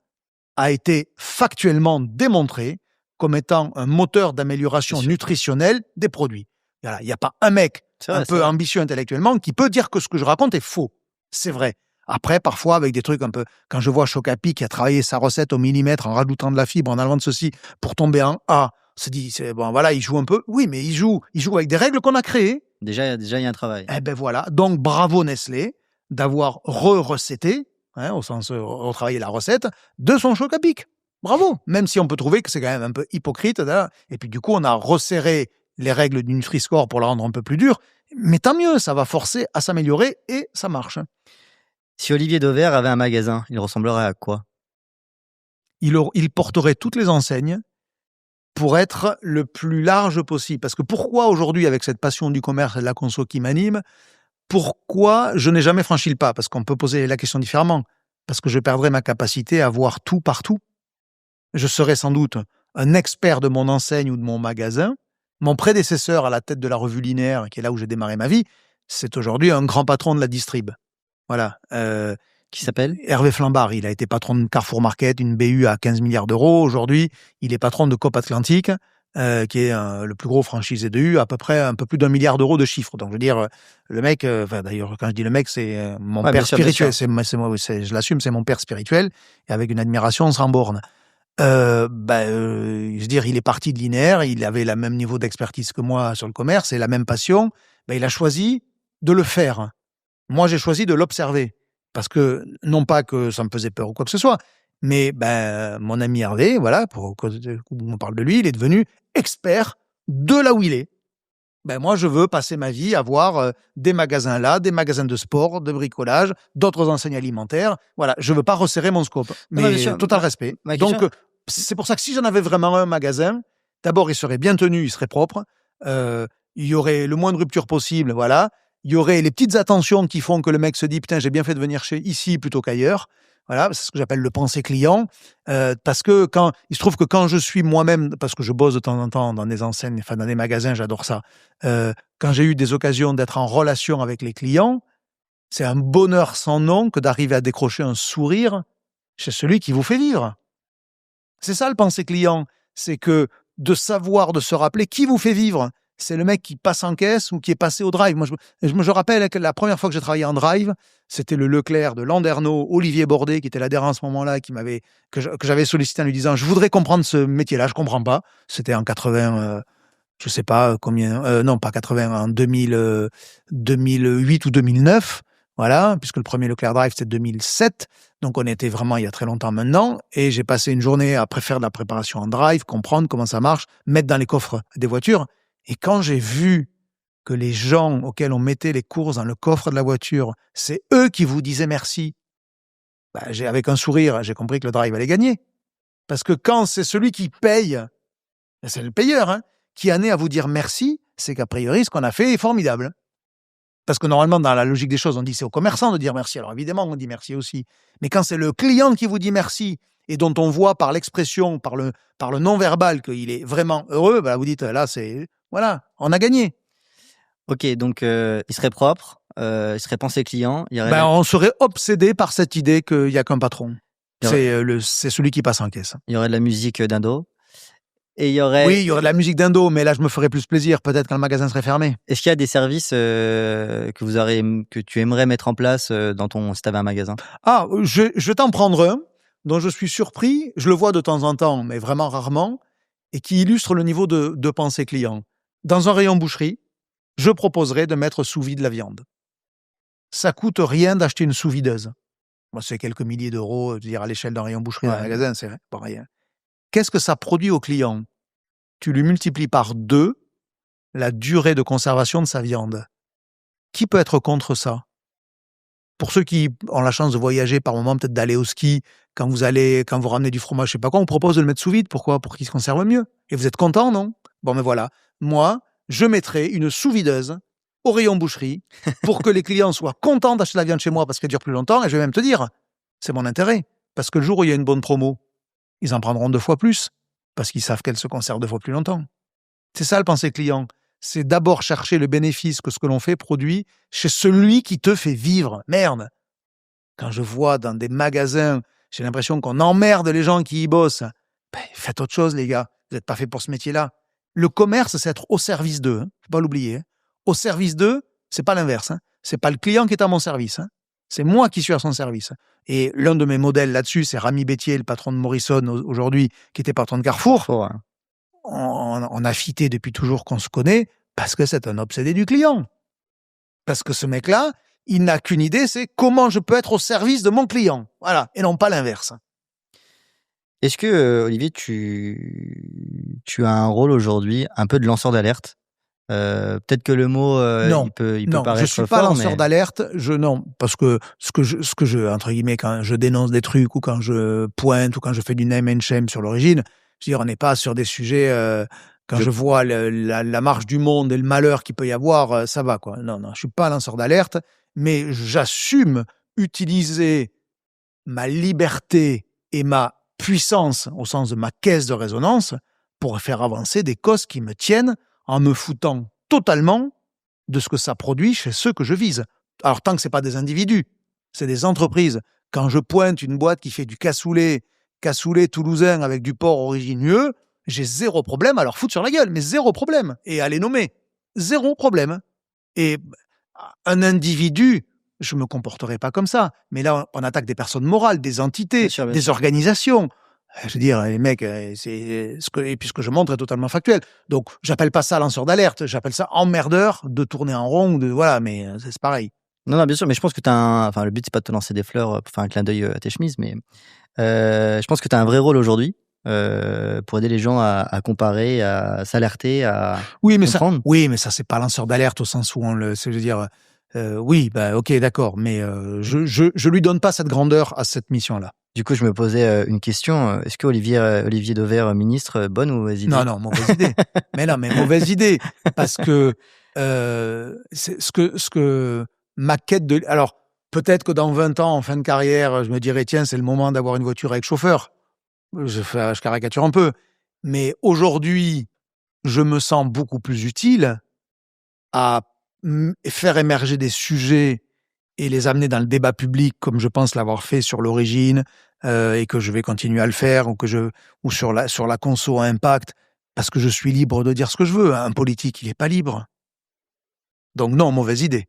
a été factuellement démontré comme étant un moteur d'amélioration nutritionnelle des produits. Voilà, il n'y a pas un mec un peu ambitieux intellectuellement qui peut dire que ce que je raconte est faux. C'est vrai. Après, parfois, avec des trucs un peu... Quand je vois Chocapi qui a travaillé sa recette au millimètre en rajoutant de la fibre, en allant de ceci pour tomber en A, on se dit, bon, voilà, il joue un peu. Oui, mais il joue avec des règles qu'on a créées. Déjà, il y a un travail. Eh ben voilà. Donc, bravo Nestlé d'avoir re-recetté, au sens retravailler la recette, de son Chocapic. Bravo. Même si on peut trouver que c'est quand même un peu hypocrite. Et puis, du coup, on a resserré les règles du Nutri-Score pour la rendre un peu plus dure. Mais tant mieux, ça va forcer à s'améliorer et ça marche. Si Olivier Dauvert avait un magasin, il ressemblerait à quoi ? Il porterait toutes les enseignes pour être le plus large possible. Parce que pourquoi aujourd'hui, avec cette passion du commerce et de la conso qui m'anime, pourquoi je n'ai jamais franchi le pas ? Parce qu'on peut poser la question différemment. Parce que je perdrais ma capacité à voir tout partout. Je serais sans doute un expert de mon enseigne ou de mon magasin. Mon prédécesseur à la tête de la revue Linéaire, qui est là où j'ai démarré ma vie, c'est aujourd'hui un grand patron de la distrib. Voilà. Qui s'appelle ? Hervé Flambard. Il a été patron de Carrefour Market, une BU à 15 milliards d'euros. Aujourd'hui, il est patron de Coop Atlantique, qui est le plus gros franchisé de U, à peu près un peu plus d'1 milliard d'euros de chiffre. Donc, je veux dire, le mec, d'ailleurs, quand je dis le mec, c'est mon père spirituel. Je l'assume, c'est mon père spirituel, et avec une admiration sans borne. Je veux dire, il est parti de Linéaire, il avait le même niveau d'expertise que moi sur le commerce et la même passion. Il a choisi de le faire. Moi, j'ai choisi de l'observer. Parce que, non pas que ça me faisait peur ou quoi que ce soit, mais mon ami Hervé, voilà, pour qu'on parle de lui, il est devenu expert de là où il est. Moi, je veux passer ma vie à voir des magasins là, des magasins de sport, de bricolage, d'autres enseignes alimentaires. Voilà, je veux pas resserrer mon scope. Mais total respect. Donc, c'est pour ça que si j'en avais vraiment un magasin, d'abord, il serait bien tenu, il serait propre. Il y aurait le moins de rupture possible, voilà. Il y aurait les petites attentions qui font que le mec se dit « Putain, j'ai bien fait de venir ici plutôt qu'ailleurs ». Voilà, c'est ce que j'appelle le penser client. Parce que il se trouve que quand je suis moi-même, parce que je bosse de temps en temps dans des enseignes, enfin dans des magasins, j'adore ça. Quand j'ai eu des occasions d'être en relation avec les clients, c'est un bonheur sans nom que d'arriver à décrocher un sourire chez celui qui vous fait vivre. C'est ça le penser client, c'est que de savoir, de se rappeler qui vous fait vivre. c'est le mec qui passe en caisse ou qui est passé au drive. Moi, je rappelle que la première fois que j'ai travaillé en drive, c'était le Leclerc de Landerneau, Olivier Bordet, qui était l'adhérent à ce moment-là, que j'avais sollicité en lui disant « Je voudrais comprendre ce métier-là, je comprends pas ». C'était en 80, je sais pas combien, non pas 80, en 2008 ou 2009. Voilà, puisque le premier Leclerc Drive, c'était 2007. Donc, on était vraiment il y a très longtemps maintenant. Et j'ai passé une journée à faire de la préparation en drive, comprendre comment ça marche, mettre dans les coffres des voitures. Et quand j'ai vu que les gens auxquels on mettait les courses dans le coffre de la voiture, c'est eux qui vous disaient merci, avec un sourire, j'ai compris que le drive allait gagner. Parce que quand c'est celui qui paye, c'est le payeur, hein, qui en est à vous dire merci, c'est qu'a priori, ce qu'on a fait est formidable. Parce que normalement, dans la logique des choses, on dit c'est au commerçant de dire merci. Alors évidemment, on dit merci aussi. Mais quand c'est le client qui vous dit merci et dont on voit par l'expression, par le non-verbal qu'il est vraiment heureux, vous dites là, voilà, on a gagné. Ok, donc il serait propre, il serait pensé client. On serait obsédé par cette idée qu'il n'y a qu'un patron. C'est celui qui passe en caisse. Il y aurait de la musique d'indo. Et il y aurait... Oui, il y aurait de la musique d'indo, mais là, je me ferais plus plaisir. Peut-être quand le magasin serait fermé. Est-ce qu'il y a des services que tu aimerais mettre en place si tu avais un magasin? Ah, je vais t'en prendre un dont je suis surpris. Je le vois de temps en temps, mais vraiment rarement, et qui illustre le niveau de pensée client. Dans un rayon boucherie, je proposerais de mettre sous vide la viande. Ça coûte rien d'acheter une sous-videuse. Moi, c'est quelques milliers d'euros, je veux dire, à l'échelle d'un rayon boucherie dans un magasin, c'est pas rien. Qu'est-ce que ça produit au client? Tu lui multiplies par 2 la durée de conservation de sa viande. Qui peut être contre ça? Pour ceux qui ont la chance de voyager par moment, peut-être d'aller au ski, quand vous ramenez du fromage, je sais pas quoi, on propose de le mettre sous vide. Pourquoi? Pour qu'il se conserve mieux. Et vous êtes content, non? Bon, mais voilà. Moi, je mettrais une sous-videuse au rayon boucherie pour que les clients soient contents d'acheter la viande chez moi parce qu'elle dure plus longtemps. Et je vais même te dire, c'est mon intérêt. Parce que le jour où il y a une bonne promo, ils en prendront 2 fois plus parce qu'ils savent qu'elle se conserve 2 fois plus longtemps. C'est ça le pensée client. C'est d'abord chercher le bénéfice que ce que l'on fait produit chez celui qui te fait vivre. Merde. Quand je vois dans des magasins, j'ai l'impression qu'on emmerde les gens qui y bossent. Faites autre chose, les gars. Vous n'êtes pas fait pour ce métier-là. Le commerce, c'est être au service d'eux. Faut pas l'oublier. Hein. Au service d'eux, c'est pas l'inverse. Hein. C'est pas le client qui est à mon service. Hein. C'est moi qui suis à son service. Et l'un de mes modèles là-dessus, c'est Rami Bétier, le patron de Morrison aujourd'hui, qui était patron de Carrefour. Hein. On a fité depuis toujours qu'on se connaît parce que c'est un obsédé du client. Parce que ce mec-là, il n'a qu'une idée, c'est comment je peux être au service de mon client. Voilà, et non pas l'inverse. Est-ce que, Olivier, tu as un rôle aujourd'hui un peu de lanceur d'alerte? Peut-être que le mot il peut paraître je suis pas lanceur d'alerte. Non, parce que ce que je entre guillemets quand je dénonce des trucs ou quand je pointe ou quand je fais du name and shame sur l'origine, je veux dire on n'est pas sur des sujets quand je vois la marche du monde et le malheur qu'il peut y avoir, ça va quoi. Non, je suis pas lanceur d'alerte, mais j'assume utiliser ma liberté et ma puissance au sens de ma caisse de résonance pour faire avancer des causes qui me tiennent en me foutant totalement de ce que ça produit chez ceux que je vise. Alors, tant que c'est pas des individus, c'est des entreprises. Quand je pointe une boîte qui fait du cassoulet toulousain avec du porc origineux, j'ai 0 problème à leur foutre sur la gueule, mais 0 problème. Et à les nommer. 0 problème. Et un individu, je me comporterai pas comme ça. Mais là, on attaque des personnes morales, des entités, bien sûr. Des organisations. Je veux dire, les mecs, et puis ce que je montre est totalement factuel. Donc, j'appelle pas ça lanceur d'alerte, j'appelle ça emmerdeur de tourner en rond, voilà, mais c'est pareil. Non, bien sûr, mais je pense que le but, c'est pas de te lancer des fleurs pour faire un clin d'œil à tes chemises, mais je pense que tu as un vrai rôle aujourd'hui pour aider les gens à comparer, à s'alerter, à comprendre. Mais ça, c'est pas lanceur d'alerte au sens où je veux dire, ok, d'accord, mais je lui donne pas cette grandeur à cette mission-là. Du coup, je me posais une question. Est-ce que Olivier Dauvert, ministre, bonne ou mauvaise idée? Non, mauvaise idée. mais mauvaise idée. Parce que c'est ce que ma quête de... Alors, peut-être que dans 20 ans, en fin de carrière, je me dirais, tiens, c'est le moment d'avoir une voiture avec chauffeur. Je caricature un peu. Mais aujourd'hui, je me sens beaucoup plus utile à faire émerger des sujets et les amener dans le débat public, comme je pense l'avoir fait sur l'origine, et que je vais continuer à le faire, ou sur la conso à impact, parce que je suis libre de dire ce que je veux. Un politique, il n'est pas libre. Donc non, mauvaise idée.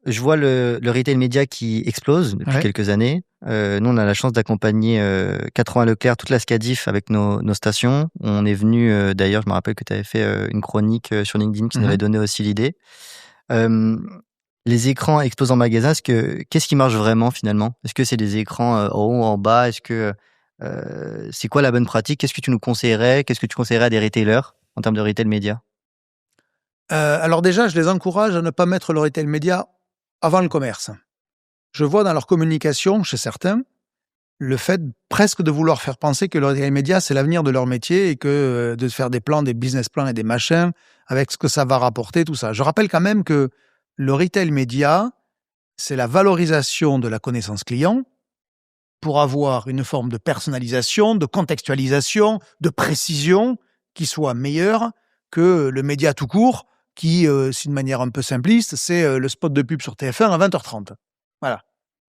Je vois le retail média qui explose depuis Ouais. quelques années. Nous, on a la chance d'accompagner 80 Leclerc, toute la SCADIF avec nos stations. On est venu, d'ailleurs, je me rappelle que tu avais fait une chronique sur LinkedIn qui nous avait donné aussi l'idée. Les écrans explosent en magasin, qu'est-ce qui marche vraiment finalement? Est-ce que c'est des écrans en haut, en bas? C'est quoi la bonne pratique? Qu'est-ce que tu nous conseillerais? Qu'est-ce que tu conseillerais à des retailers en termes de retail média? Alors déjà, je les encourage à ne pas mettre le retail média avant le commerce. Je vois dans leur communication, chez certains, le fait presque de vouloir faire penser que le retail média, c'est l'avenir de leur métier et que de faire des plans, des business plans et des machins avec ce que ça va rapporter, tout ça. Je rappelle quand même que le retail média, c'est la valorisation de la connaissance client pour avoir une forme de personnalisation, de contextualisation, de précision qui soit meilleure que le média tout court qui, d'une manière un peu simpliste, c'est le spot de pub sur TF1 à 20h30. Voilà.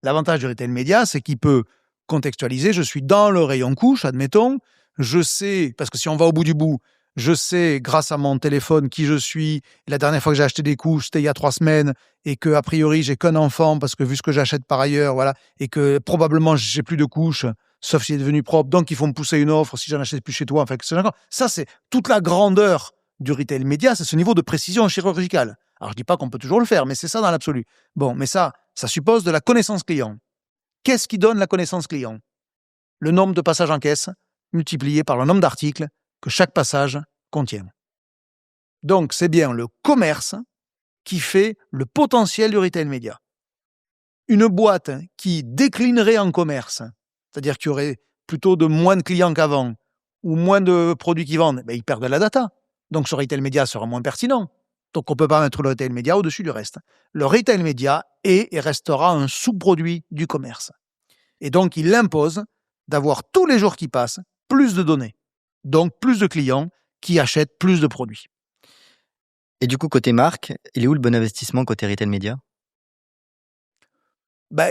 L'avantage du retail média, c'est qu'il peut contextualiser. Je suis dans le rayon couche, admettons. Je sais, parce que si on va au bout du bout, je sais, grâce à mon téléphone, qui je suis. La dernière fois que j'ai acheté des couches, c'était il y a 3 semaines, et que a priori, j'ai qu'un enfant, parce que vu ce que j'achète par ailleurs, voilà, et que probablement, j'ai plus de couches, sauf si c'est devenu propre, donc il faut me pousser une offre si j'en achète plus chez toi. Enfin, ça, c'est toute la grandeur du retail média, c'est ce niveau de précision chirurgicale. Alors, je dis pas qu'on peut toujours le faire, mais c'est ça dans l'absolu. Bon, mais ça suppose de la connaissance client. Qu'est-ce qui donne la connaissance client? Le nombre de passages en caisse multiplié par le nombre d'articles que chaque passage contient. Donc, c'est bien le commerce qui fait le potentiel du retail média. Une boîte qui déclinerait en commerce, c'est-à-dire qu'il y aurait plutôt de moins de clients qu'avant ou moins de produits qui vendent, ils perdent de la data. Donc, ce retail média sera moins pertinent. Donc, on ne peut pas mettre le retail média au-dessus du reste. Le retail média est et restera un sous-produit du commerce. Et donc, il impose d'avoir tous les jours qui passent plus de données. Donc, plus de clients qui achètent plus de produits. Et du coup, côté marque, il est où le bon investissement côté retail média?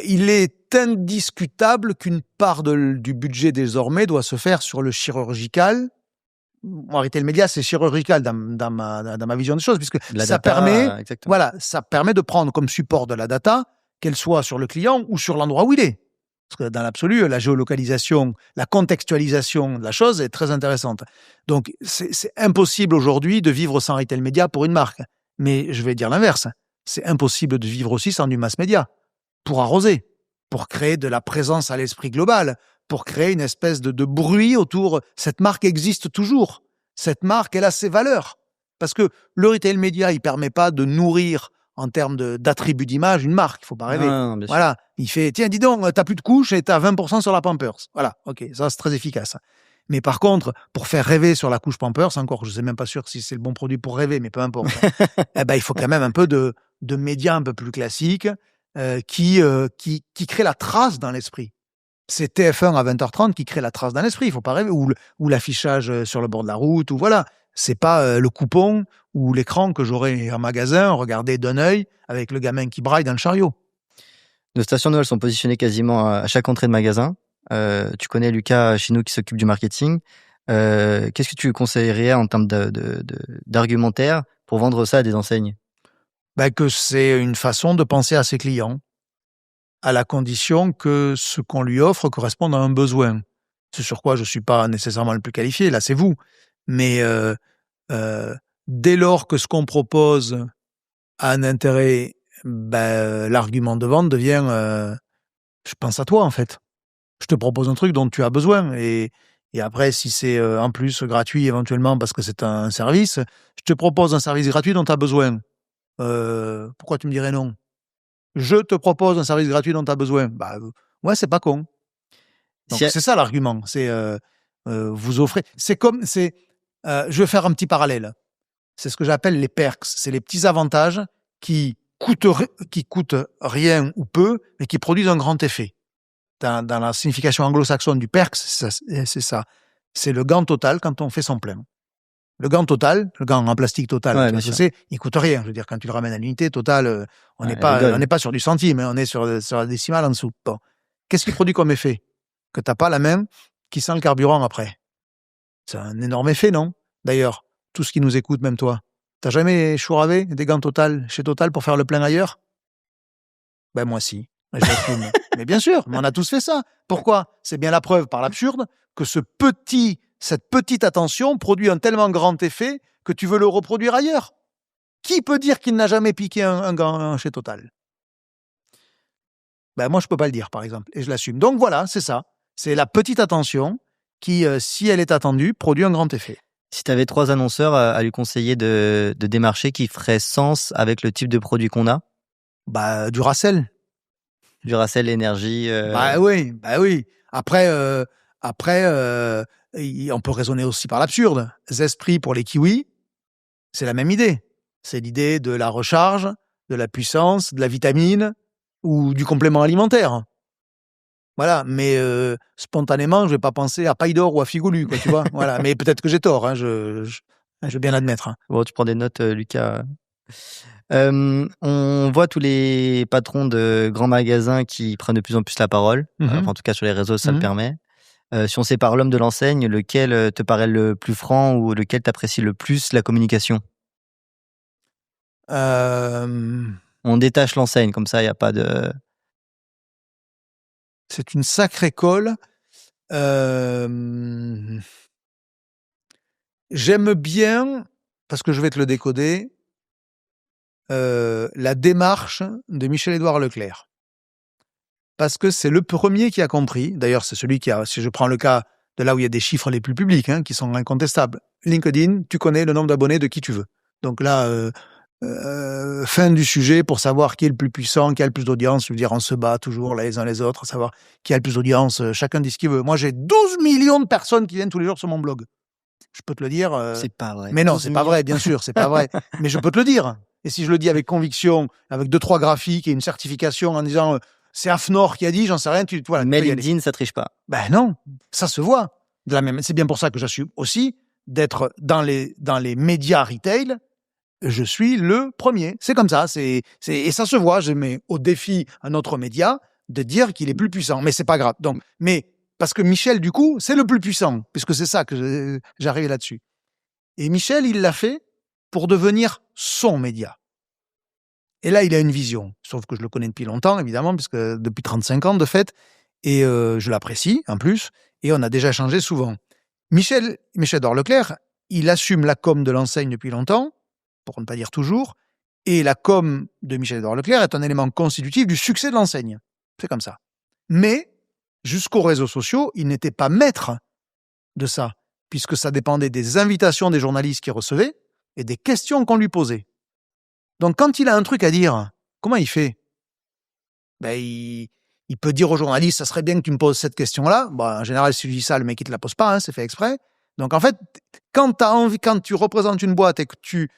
Il est indiscutable qu'une part du budget désormais doit se faire sur le chirurgical. En retail média, c'est chirurgical dans ma vision des choses, puisque ça permet de prendre comme support de la data, qu'elle soit sur le client ou sur l'endroit où il est. Parce que dans l'absolu, la géolocalisation, la contextualisation de la chose est très intéressante. Donc, c'est impossible aujourd'hui de vivre sans retail média pour une marque. Mais je vais dire l'inverse. C'est impossible de vivre aussi sans du mass média. Pour arroser, pour créer de la présence à l'esprit global, pour créer une espèce de bruit autour. Cette marque existe toujours. Cette marque, elle a ses valeurs. Parce que le retail média, il permet pas de nourrir en termes d'attributs d'image une marque. Il faut pas rêver. Non, bien sûr. Voilà. Il fait, tiens, dis donc, t'as plus de couches et t'as 20% sur la Pampers. Voilà. OK. Ça, c'est très efficace. Mais par contre, pour faire rêver sur la couche Pampers, encore, je sais même pas sûr si c'est le bon produit pour rêver, mais peu importe. Il faut quand même un peu de médias un peu plus classiques, qui crée la trace dans l'esprit. C'est TF1 à 20h30 qui crée la trace dans l'esprit, il faut pas rêver, ou l'affichage sur le bord de la route, ou voilà. C'est pas le coupon ou l'écran que j'aurais en magasin, regardé d'un œil avec le gamin qui braille dans le chariot. Nos stations Noël sont positionnées quasiment à chaque entrée de magasin. Tu connais Lucas chez nous qui s'occupe du marketing. Qu'est-ce que tu conseillerais en termes d'argumentaire pour vendre ça à des enseignes? Que c'est une façon de penser à ses clients, à la condition que ce qu'on lui offre corresponde à un besoin. C'est sur quoi je ne suis pas nécessairement le plus qualifié, là c'est vous. Mais dès lors que ce qu'on propose a un intérêt, l'argument de vente devient je pense à toi en fait. Je te propose un truc dont tu as besoin. Et après, si c'est en plus gratuit éventuellement parce que c'est un service, je te propose un service gratuit dont tu as besoin. Pourquoi tu me dirais non? Je te propose un service gratuit dont tu as besoin. Ouais, c'est pas con. Donc, c'est ça l'argument. C'est vous offrez. Je vais faire un petit parallèle. C'est ce que j'appelle les perks. C'est les petits avantages qui coûtent rien ou peu, mais qui produisent un grand effet. Dans la signification anglo-saxonne du perks, c'est ça. C'est le gain total quand on fait son plein. Le gant total, le gant en plastique total, il coûte rien. Je veux dire, quand tu le ramènes à l'unité totale, on n'est pas sur du centime, on est sur la décimale en dessous. Bon. Qu'est-ce qui produit comme effet? Que t'as pas la main qui sent le carburant après. C'est un énorme effet, non? D'ailleurs, tous qui nous écoutent, même toi, t'as jamais chouravé des gants Total chez Total pour faire le plein ailleurs? Ben moi si, je l'assume. Mais bien sûr, on a tous fait ça. Pourquoi? C'est bien la preuve par l'absurde que cette petite attention produit un tellement grand effet que tu veux le reproduire ailleurs. Qui peut dire qu'il n'a jamais piqué un gant chez Total? Ben moi je peux pas le dire par exemple, et je l'assume. Donc voilà, c'est ça. C'est la petite attention qui, si elle est attendue, produit un grand effet. Si tu avais 3 annonceurs à lui conseiller de démarcher qui feraient sens avec le type de produit qu'on a, Bah Duracell. Duracell, Énergie. Bah oui. Après, on peut raisonner aussi par l'absurde. Zesprit pour les kiwis, c'est la même idée. C'est l'idée de la recharge, de la puissance, de la vitamine ou du complément alimentaire. Voilà, mais spontanément, je vais pas penser à Paille d'Or ou à Figolu, quoi, tu vois. Voilà, mais peut-être que j'ai tort, hein, je veux bien l'admettre. Hein. Bon, tu prends des notes, Lucas. On voit tous les patrons de grands magasins qui prennent de plus en plus la parole. Enfin, en tout cas, sur les réseaux, ça le permet. Si on sépare l'homme de l'enseigne, lequel te paraît le plus franc ou lequel t'apprécie le plus la communication? On détache l'enseigne, comme ça, il n'y a pas de... C'est une sacrée colle. J'aime bien, parce que je vais te le décoder, la démarche de Michel-Édouard Leclerc. Parce que c'est le premier qui a compris, d'ailleurs c'est celui qui a, si je prends le cas de là où il y a des chiffres les plus publics, hein, qui sont incontestables, LinkedIn, tu connais le nombre d'abonnés de qui tu veux. Donc là, fin du sujet pour savoir qui est le plus puissant, qui a le plus d'audience. Je veux dire, on se bat toujours les uns les autres, savoir qui a le plus d'audience. Chacun dit ce qu'il veut. Moi, j'ai 12 millions de personnes qui viennent tous les jours sur mon blog. Je peux te le dire. C'est pas vrai. Mais non, c'est pas vrai, bien sûr, c'est pas vrai. Mais je peux te le dire. Et si je le dis avec conviction, avec 2-3 graphiques et une certification en disant c'est AFNOR qui a dit, j'en sais rien, voilà. Mais LinkedIn, ça triche pas. Ben non, ça se voit. C'est bien pour ça que j'assume aussi d'être dans les médias retail. Je suis le premier. C'est comme ça. Et ça se voit. Je mets au défi un autre média de dire qu'il est plus puissant. Mais c'est pas grave. Donc, mais parce que Michel, du coup, c'est le plus puissant, puisque c'est ça que j'arrive là-dessus. Et Michel, il l'a fait pour devenir son média. Et là, il a une vision. Sauf que je le connais depuis longtemps, évidemment, parce que depuis 35 ans, de fait. Et je l'apprécie, en plus. Et on a déjà échangé souvent. Michel-Édouard Leclerc, il assume la com de l'enseigne depuis longtemps, pour ne pas dire toujours, et la com de Michel-Édouard Leclerc est un élément constitutif du succès de l'enseigne. C'est comme ça. Mais, jusqu'aux réseaux sociaux, il n'était pas maître de ça, puisque ça dépendait des invitations des journalistes qu'il recevait et des questions qu'on lui posait. Donc, quand il a un truc à dire, comment il fait? Ben, il peut dire aux journalistes, ça serait bien que tu me poses cette question-là. Bon, en général, si tu dis ça, le mec, il te la pose pas, hein, c'est fait exprès. Donc, en fait, quand tu représentes une boîte et que tu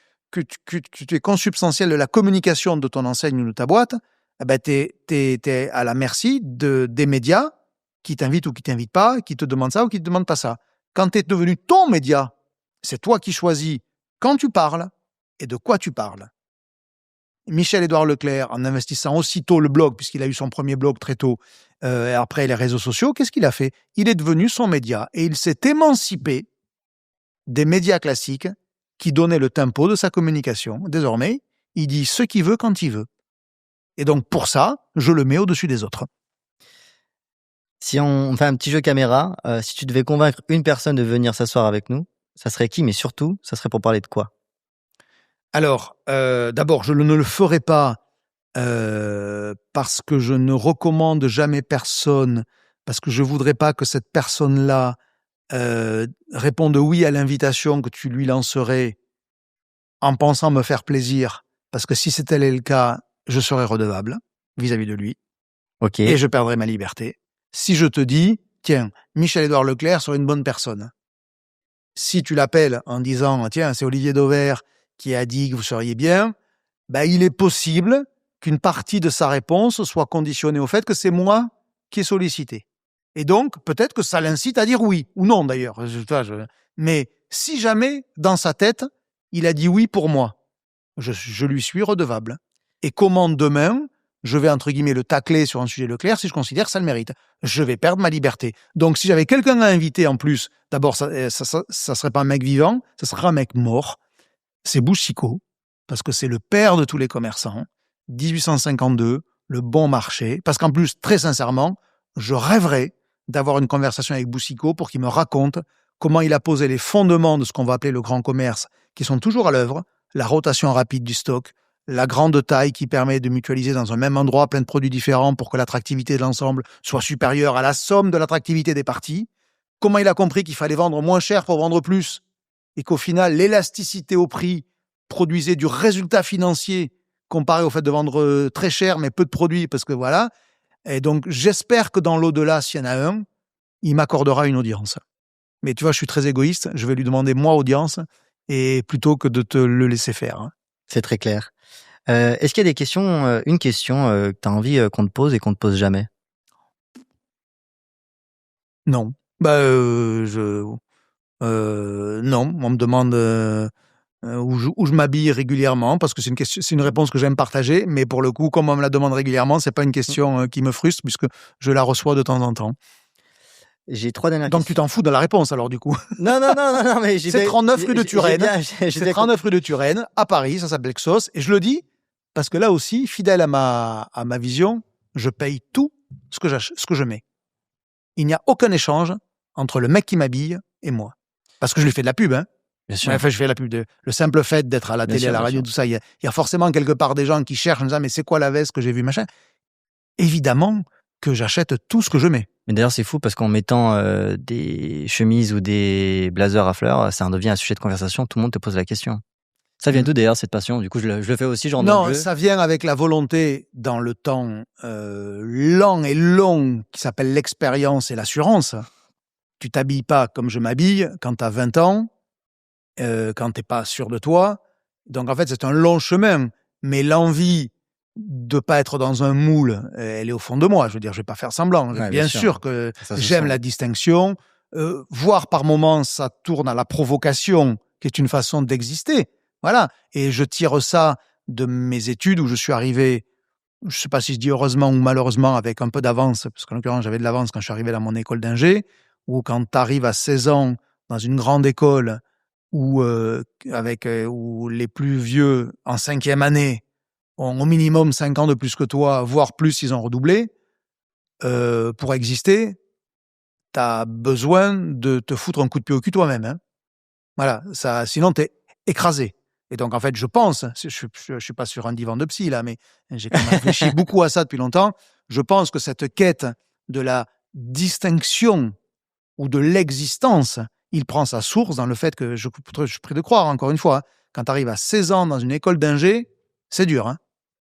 es consubstantiel de la communication de ton enseigne ou de ta boîte, eh ben t'es à la merci des médias qui t'invitent ou qui t'invitent pas, qui te demandent ça ou qui te demandent pas ça. Quand t'es devenu ton média, c'est toi qui choisis quand tu parles et de quoi tu parles. Michel-Édouard Leclerc, en investissant aussitôt le blog, puisqu'il a eu son premier blog très tôt, après les réseaux sociaux, qu'est-ce qu'il a fait? Il est devenu son média et il s'est émancipé des médias classiques qui donnait le tempo de sa communication. Désormais, il dit ce qu'il veut quand il veut. Et donc, pour ça, je le mets au-dessus des autres. Si on fait un petit jeu caméra, si tu devais convaincre une personne de venir s'asseoir avec nous, ça serait qui? Mais surtout, ça serait pour parler de quoi? Alors, d'abord, je ne le ferai pas parce que je ne recommande jamais personne, parce que je voudrais pas que cette personne-là réponde oui à l'invitation que tu lui lancerais en pensant me faire plaisir, parce que si c'était le cas, je serais redevable vis-à-vis de lui. Ok. Et je perdrais ma liberté. Si je te dis, tiens, Michel-Édouard Leclerc serait une bonne personne. Si tu l'appelles en disant, tiens, c'est Olivier Dauvert qui a dit que vous seriez bien, ben, il est possible qu'une partie de sa réponse soit conditionnée au fait que c'est moi qui ai sollicité. Et donc, peut-être que ça l'incite à dire oui, ou non d'ailleurs. Mais si jamais, dans sa tête, il a dit oui pour moi, je lui suis redevable. Et comment demain, je vais, entre guillemets, le tacler sur un sujet Leclerc si je considère que ça le mérite. Je vais perdre ma liberté. Donc, si j'avais quelqu'un à inviter en plus, d'abord, ça serait pas un mec vivant, ça serait un mec mort. C'est Boucicaut, parce que c'est le père de tous les commerçants. 1852, le bon marché. Parce qu'en plus, très sincèrement, je rêverais d'avoir une conversation avec Boucicaut pour qu'il me raconte comment il a posé les fondements de ce qu'on va appeler le grand commerce, qui sont toujours à l'œuvre, la rotation rapide du stock, la grande taille qui permet de mutualiser dans un même endroit plein de produits différents pour que l'attractivité de l'ensemble soit supérieure à la somme de l'attractivité des parties, comment il a compris qu'il fallait vendre moins cher pour vendre plus, et qu'au final, l'élasticité au prix produisait du résultat financier comparé au fait de vendre très cher mais peu de produits, parce que voilà. Et donc, j'espère que dans l'au-delà, s'il y en a un, il m'accordera une audience. Mais tu vois, je suis très égoïste, je vais lui demander moi audience, et plutôt que de te le laisser faire. Hein. C'est très clair. Est-ce qu'il y a des questions, une question que tu as envie qu'on te pose et qu'on te pose jamais? Non. Non, on me demande où je m'habille régulièrement, parce que c'est une réponse que j'aime partager, mais pour le coup, comme on me la demande régulièrement, c'est pas une question qui me frustre, puisque je la reçois de temps en temps. J'ai 3 dernières Donc questions. tu t'en fous de la réponse alors du coup. Non, mais C'est 39 rue de Turenne. C'est 39 rue de Turenne, à Paris, ça s'appelle Xos. Et je le dis parce que là aussi, fidèle à ma vision, je paye tout ce que je mets. Il n'y a aucun échange entre le mec qui m'habille et moi. Parce que je lui fais de la pub, hein. Bien sûr. Enfin, je fais de la pub. Le simple fait d'être à la télé, à la radio, tout ça, il y a forcément quelque part des gens qui cherchent en disant mais c'est quoi la veste que j'ai vue, machin. Évidemment que j'achète tout ce que je mets. Mais d'ailleurs, c'est fou parce qu'en mettant des chemises ou des blazers à fleurs, ça en devient un sujet de conversation. Tout le monde te pose la question. Ça vient d'où d'ailleurs cette passion? Du coup, je le fais aussi, genre dans le Non, jeu. ça vient avec la volonté dans le temps lent et long qui s'appelle l'expérience et l'assurance. Tu t'habilles pas comme je m'habille quand tu as 20 ans, quand t'es pas sûr de toi. Donc en fait, c'est un long chemin. Mais l'envie de pas être dans un moule, elle est au fond de moi. Je veux dire, je vais pas faire semblant. Ouais, bien sûr que Ça se j'aime sent. la distinction. Voire par moments, ça tourne à la provocation, qui est une façon d'exister. Voilà. Et je tire ça de mes études où je suis arrivé, je sais pas si je dis heureusement ou malheureusement, avec un peu d'avance, parce qu'en l'occurrence, j'avais de l'avance quand je suis arrivé dans mon école d'ingé, où quand tu arrives à 16 ans dans une grande école où les plus vieux en 5e année ont au minimum 5 ans de plus que toi, voire plus, ils ont redoublé, pour exister, tu as besoin de te foutre un coup de pied au cul toi-même. Hein. Voilà, ça, sinon tu es écrasé. Et donc, en fait, je pense, je suis pas sur un divan de psy, là, mais j'ai quand même réfléchi beaucoup à ça depuis longtemps. Je pense que cette quête de la distinction ou de l'existence, il prend sa source dans le fait que je suis pris de croire, encore une fois, hein, quand tu arrives à 16 ans dans une école d'ingé, c'est dur. Hein.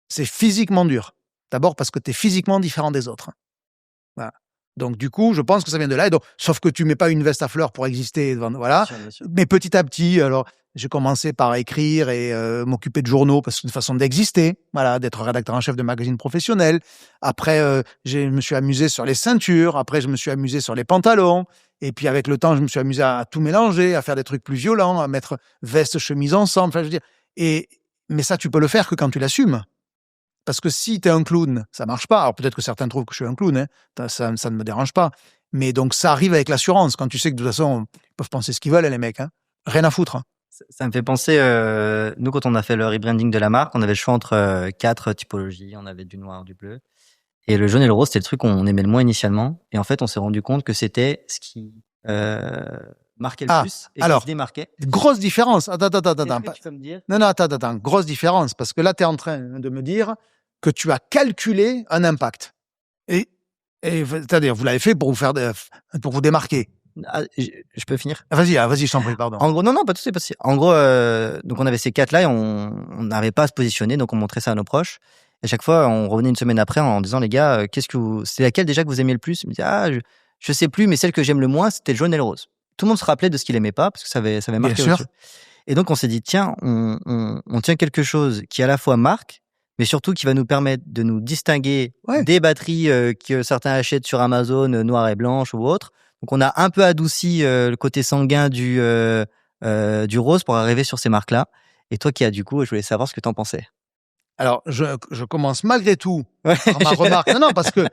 C'est physiquement dur. D'abord parce que tu es physiquement différent des autres. Voilà. Donc, du coup, je pense que ça vient de là. Et donc, sauf que tu mets pas une veste à fleurs pour exister. Voilà. Bien sûr. Mais petit à petit, alors, j'ai commencé par écrire et m'occuper de journaux parce que c'est une façon d'exister, voilà, d'être rédacteur en chef de magazine professionnel. Après, je me suis amusé sur les ceintures. Après, je me suis amusé sur les pantalons. Et puis, avec le temps, je me suis amusé à tout mélanger, à faire des trucs plus violents, à mettre veste, chemise ensemble. Enfin, je veux dire. Mais ça, tu peux le faire que quand tu l'assumes. Parce que si tu es un clown, ça marche pas. Alors peut-être que certains trouvent que je suis un clown, hein. Ça ne me dérange pas. Mais donc ça arrive avec l'assurance, quand tu sais que de toute façon, ils peuvent penser ce qu'ils veulent, les mecs. Hein. Rien à foutre. Hein. Ça me fait penser, nous, quand on a fait le rebranding de la marque, on avait le choix entre 4 typologies. On avait du noir, du bleu. Et le jaune et le rose, c'était le truc qu'on aimait le moins initialement. Et en fait, on s'est rendu compte que c'était ce qui marquait le plus et alors, qui se démarquait. Grosse différence. Attends. Est-ce que tu peux me dire? Non, attends. Grosse différence. Parce que là, tu es en train de me dire que tu as calculé un impact. Et c'est-à-dire, vous l'avez fait pour vous démarquer. Ah, je peux finir? Vas-y, je t'en prie, pardon. En gros, non, pas tout de suite. En gros, donc on avait ces 4-là et on n'avait pas à se positionner, donc on montrait ça à nos proches. Et à chaque fois, on revenait une semaine après en disant, les gars, c'est laquelle déjà que vous aimiez le plus? Ils me disaient, je sais plus, mais celle que j'aime le moins, c'était le jaune et le rose. Tout le monde se rappelait de ce qu'il aimait pas, parce que ça avait marqué Bien au-dessus. Et donc, on s'est dit, tiens, on tient quelque chose qui à la fois marque, mais surtout qui va nous permettre de nous distinguer des batteries que certains achètent sur Amazon, noires et blanches ou autres. Donc, on a un peu adouci le côté sanguin du rose pour arriver sur ces marques-là. Et toi qui as du coup, je voulais savoir ce que tu en pensais. Alors, je commence malgré tout Ouais. par ma remarque. Non, parce que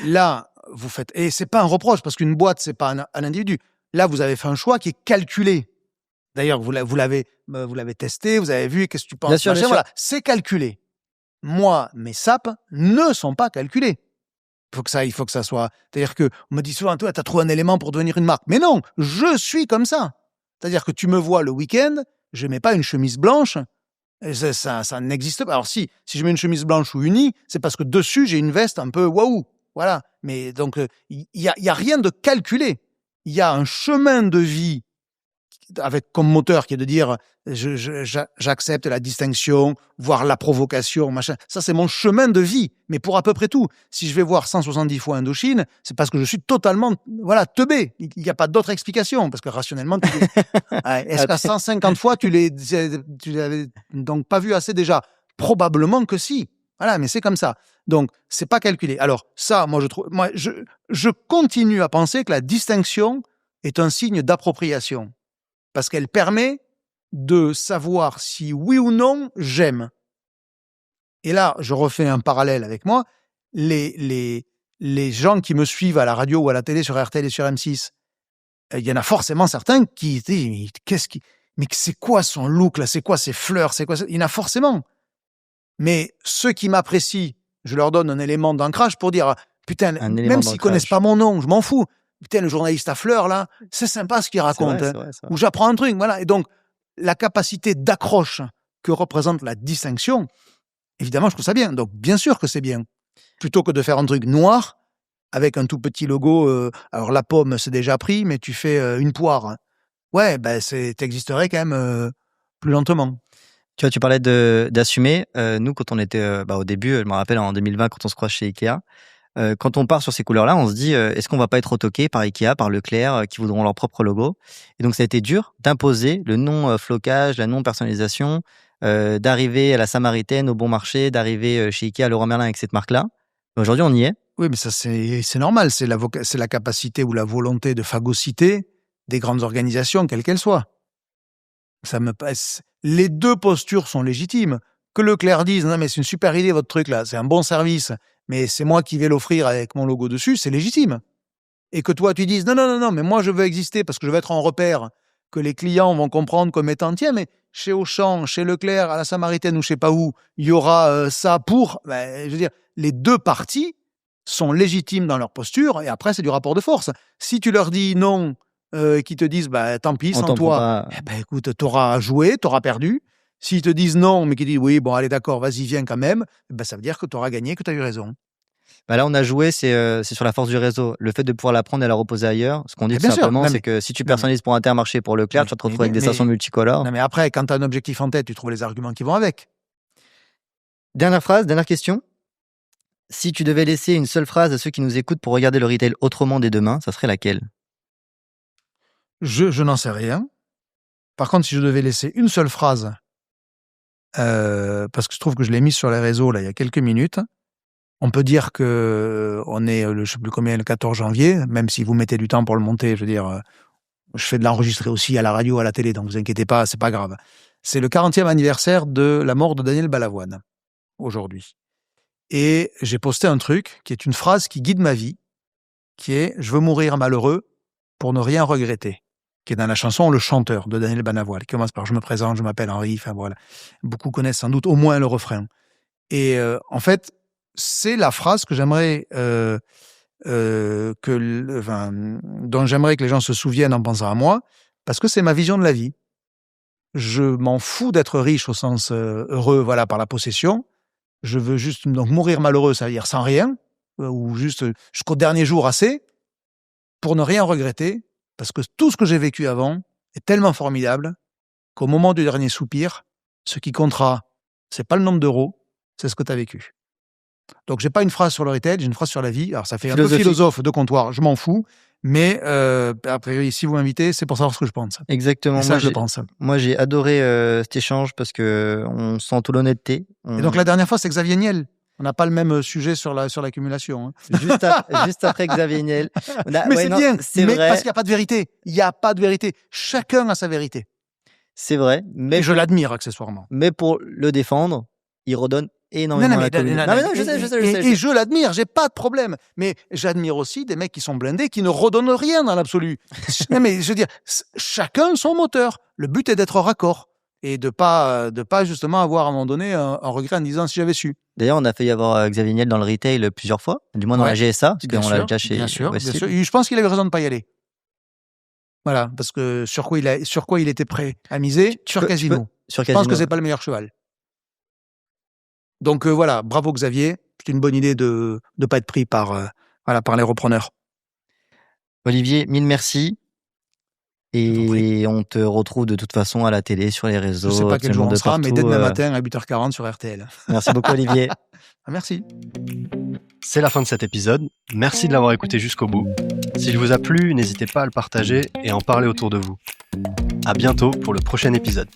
là, vous faites... Et c'est pas un reproche, parce qu'une boîte, c'est pas un individu. Là, vous avez fait un choix qui est calculé. D'ailleurs, vous l'avez testé, vous avez vu, qu'est-ce que tu penses, Bien sûr, machin, bien sûr. voilà, c'est calculé. Moi, mes SAP ne sont pas calculés. Il faut que ça soit... C'est-à-dire qu'on me dit souvent, toi, tu as trouvé un élément pour devenir une marque. Mais non, je suis comme ça. C'est-à-dire que tu me vois le week-end, je mets pas une chemise blanche, et ça n'existe pas. Alors si je mets une chemise blanche ou unie, c'est parce que dessus, j'ai une veste un peu waouh. Voilà. Mais donc, il y a rien de calculé. Il y a un chemin de vie avec comme moteur qui est de dire j'accepte la distinction, voire la provocation, machin. Ça, c'est mon chemin de vie. Mais pour à peu près tout. Si je vais voir 170 fois Indochine, c'est parce que je suis totalement, teubé. Il n'y a pas d'autre explication. Parce que rationnellement, est-ce qu'à 150 fois, tu l'avais donc pas vu assez déjà? Probablement que si. Voilà, mais c'est comme ça. Donc, c'est pas calculé. Alors, ça, je continue à penser que la distinction est un signe d'appropriation. Parce qu'elle permet de savoir si oui ou non j'aime. Et là, je refais un parallèle avec moi. Les gens qui me suivent à la radio ou à la télé sur RTL et sur M6, il y en a forcément certains qui disent mais c'est quoi son look là? C'est quoi ces fleurs? C'est quoi ça? Il y en a forcément. Mais ceux qui m'apprécient, je leur donne un élément d'ancrage pour dire putain, même s'ils connaissent pas mon nom, je m'en fous. Putain, le journaliste à fleurs, là, c'est sympa ce qu'il raconte. C'est vrai. Ou j'apprends un truc, voilà. Et donc, la capacité d'accroche que représente la distinction, évidemment, je trouve ça bien. Donc, bien sûr que c'est bien. Plutôt que de faire un truc noir, avec un tout petit logo, alors la pomme, c'est déjà pris, mais tu fais une poire. Ouais, ben, t'existerais quand même plus lentement. Tu vois, tu parlais d'assumer. Nous, quand on était au début, je me rappelle en 2020, quand on se croise chez Ikea, quand on part sur ces couleurs-là, on se dit est-ce qu'on va pas être retoqué par Ikea, par Leclerc, qui voudront leur propre logo? Et donc ça a été dur d'imposer le non flocage, la non personnalisation, d'arriver à la Samaritaine, au Bon Marché, d'arriver chez Ikea, Leroy Merlin avec cette marque-là. Aujourd'hui, on y est. Oui, mais ça c'est normal. C'est la capacité ou la volonté de phagocyté des grandes organisations, quelles qu'elles soient. Les deux postures sont légitimes. Que Leclerc dise non mais c'est une super idée votre truc là, c'est un bon service. Mais c'est moi qui vais l'offrir avec mon logo dessus, c'est légitime. Et que toi, tu dises, non, mais moi, je veux exister parce que je veux être en repère, que les clients vont comprendre comme étant, tiens, mais chez Auchan, chez Leclerc, à la Samaritaine ou je sais pas où, il y aura ça pour... je veux dire, les deux parties sont légitimes dans leur posture et après, c'est du rapport de force. Si tu leur dis non, qu'ils te disent, tant pis, sans toi, écoute, t'auras joué, t'auras perdu. S'ils te disent non, mais qu'ils disent oui, bon, allez, d'accord, vas-y, viens quand même, ça veut dire que tu auras gagné, que tu as eu raison. Là, on a joué, c'est sur la force du réseau. Le fait de pouvoir la prendre et la reposer ailleurs, ce qu'on dit tout simplement, c'est que si tu personnalises pour Intermarché, pour Leclerc, tu vas te retrouver avec des stations multicolores. Non, mais après, quand tu as un objectif en tête, tu trouves les arguments qui vont avec. Dernière phrase, dernière question. Si tu devais laisser une seule phrase à ceux qui nous écoutent pour regarder le retail autrement dès demain, ça serait laquelle? Je n'en sais rien. Par contre, si je devais laisser une seule phrase, parce que je trouve que je l'ai mise sur les réseaux là il y a quelques minutes, on peut dire que on est je sais plus combien, le 14 janvier, même si vous mettez du temps pour le monter, je veux dire, je fais de l'enregistrer aussi à la radio, à la télé, donc vous inquiétez pas, c'est pas grave. C'est le 40e anniversaire de la mort de Daniel Balavoine, aujourd'hui. Et j'ai posté un truc qui est une phrase qui guide ma vie, qui est « Je veux mourir malheureux pour ne rien regretter », qui est dans la chanson Le Chanteur de Daniel Balavoine, qui commence par « Je me présente, je m'appelle Henri », enfin voilà. Beaucoup connaissent sans doute au moins le refrain. Et en fait, c'est la phrase que j'aimerais dont j'aimerais que les gens se souviennent en pensant à moi, parce que c'est ma vision de la vie. Je m'en fous d'être riche au sens heureux, voilà, par la possession. Je veux juste donc mourir malheureux, ça veut dire sans rien, ou juste jusqu'au dernier jour assez, pour ne rien regretter, parce que tout ce que j'ai vécu avant est tellement formidable qu'au moment du dernier soupir, ce qui comptera, c'est pas le nombre d'euros, c'est ce que tu as vécu. Donc, j'ai pas une phrase sur le retail, j'ai une phrase sur la vie. Alors, ça fait un peu philosophe de comptoir, je m'en fous. Mais après, si vous m'invitez, c'est pour savoir ce que je pense. Exactement. Ça, je pense. Moi, j'ai adoré cet échange parce que on sent toute l'honnêteté. Et donc, la dernière fois, c'est Xavier Niel. On n'a pas le même sujet sur l'accumulation. Hein. Juste après Xavier Niel. Mais c'est bien, parce qu'il n'y a pas de vérité. Il n'y a pas de vérité. Chacun a sa vérité. C'est vrai, Et je l'admire accessoirement. mais pour le défendre, il redonne énormément à la communauté. Non, mais non, je sais. Et je l'admire, j'ai pas de problème. Mais j'admire aussi des mecs qui sont blindés, qui ne redonnent rien dans l'absolu. Non, mais je veux dire, chacun son moteur. Le but est d'être raccord et de pas justement avoir à un moment donné un regret en disant si j'avais su. D'ailleurs, on a failli avoir Xavier Niel dans le retail plusieurs fois, du moins dans la GSA, parce qu'on l'a déjà chez bien sûr. Westfield. Et je pense qu'il avait raison de ne pas y aller. Voilà, parce que sur quoi il était prêt à miser sur Casino. Sur Je pense que c'est pas le meilleur cheval. Donc voilà, bravo Xavier. C'est une bonne idée de ne pas être pris par les repreneurs. Olivier, mille merci. Et on te retrouve de toute façon à la télé, sur les réseaux. Je sais pas quel jour on sera, mais dès demain partout. matin à 8h40 sur RTL. Merci beaucoup, Olivier. Merci. C'est la fin de cet épisode. Merci de l'avoir écouté jusqu'au bout. S'il vous a plu, n'hésitez pas à le partager et à en parler autour de vous. À bientôt pour le prochain épisode.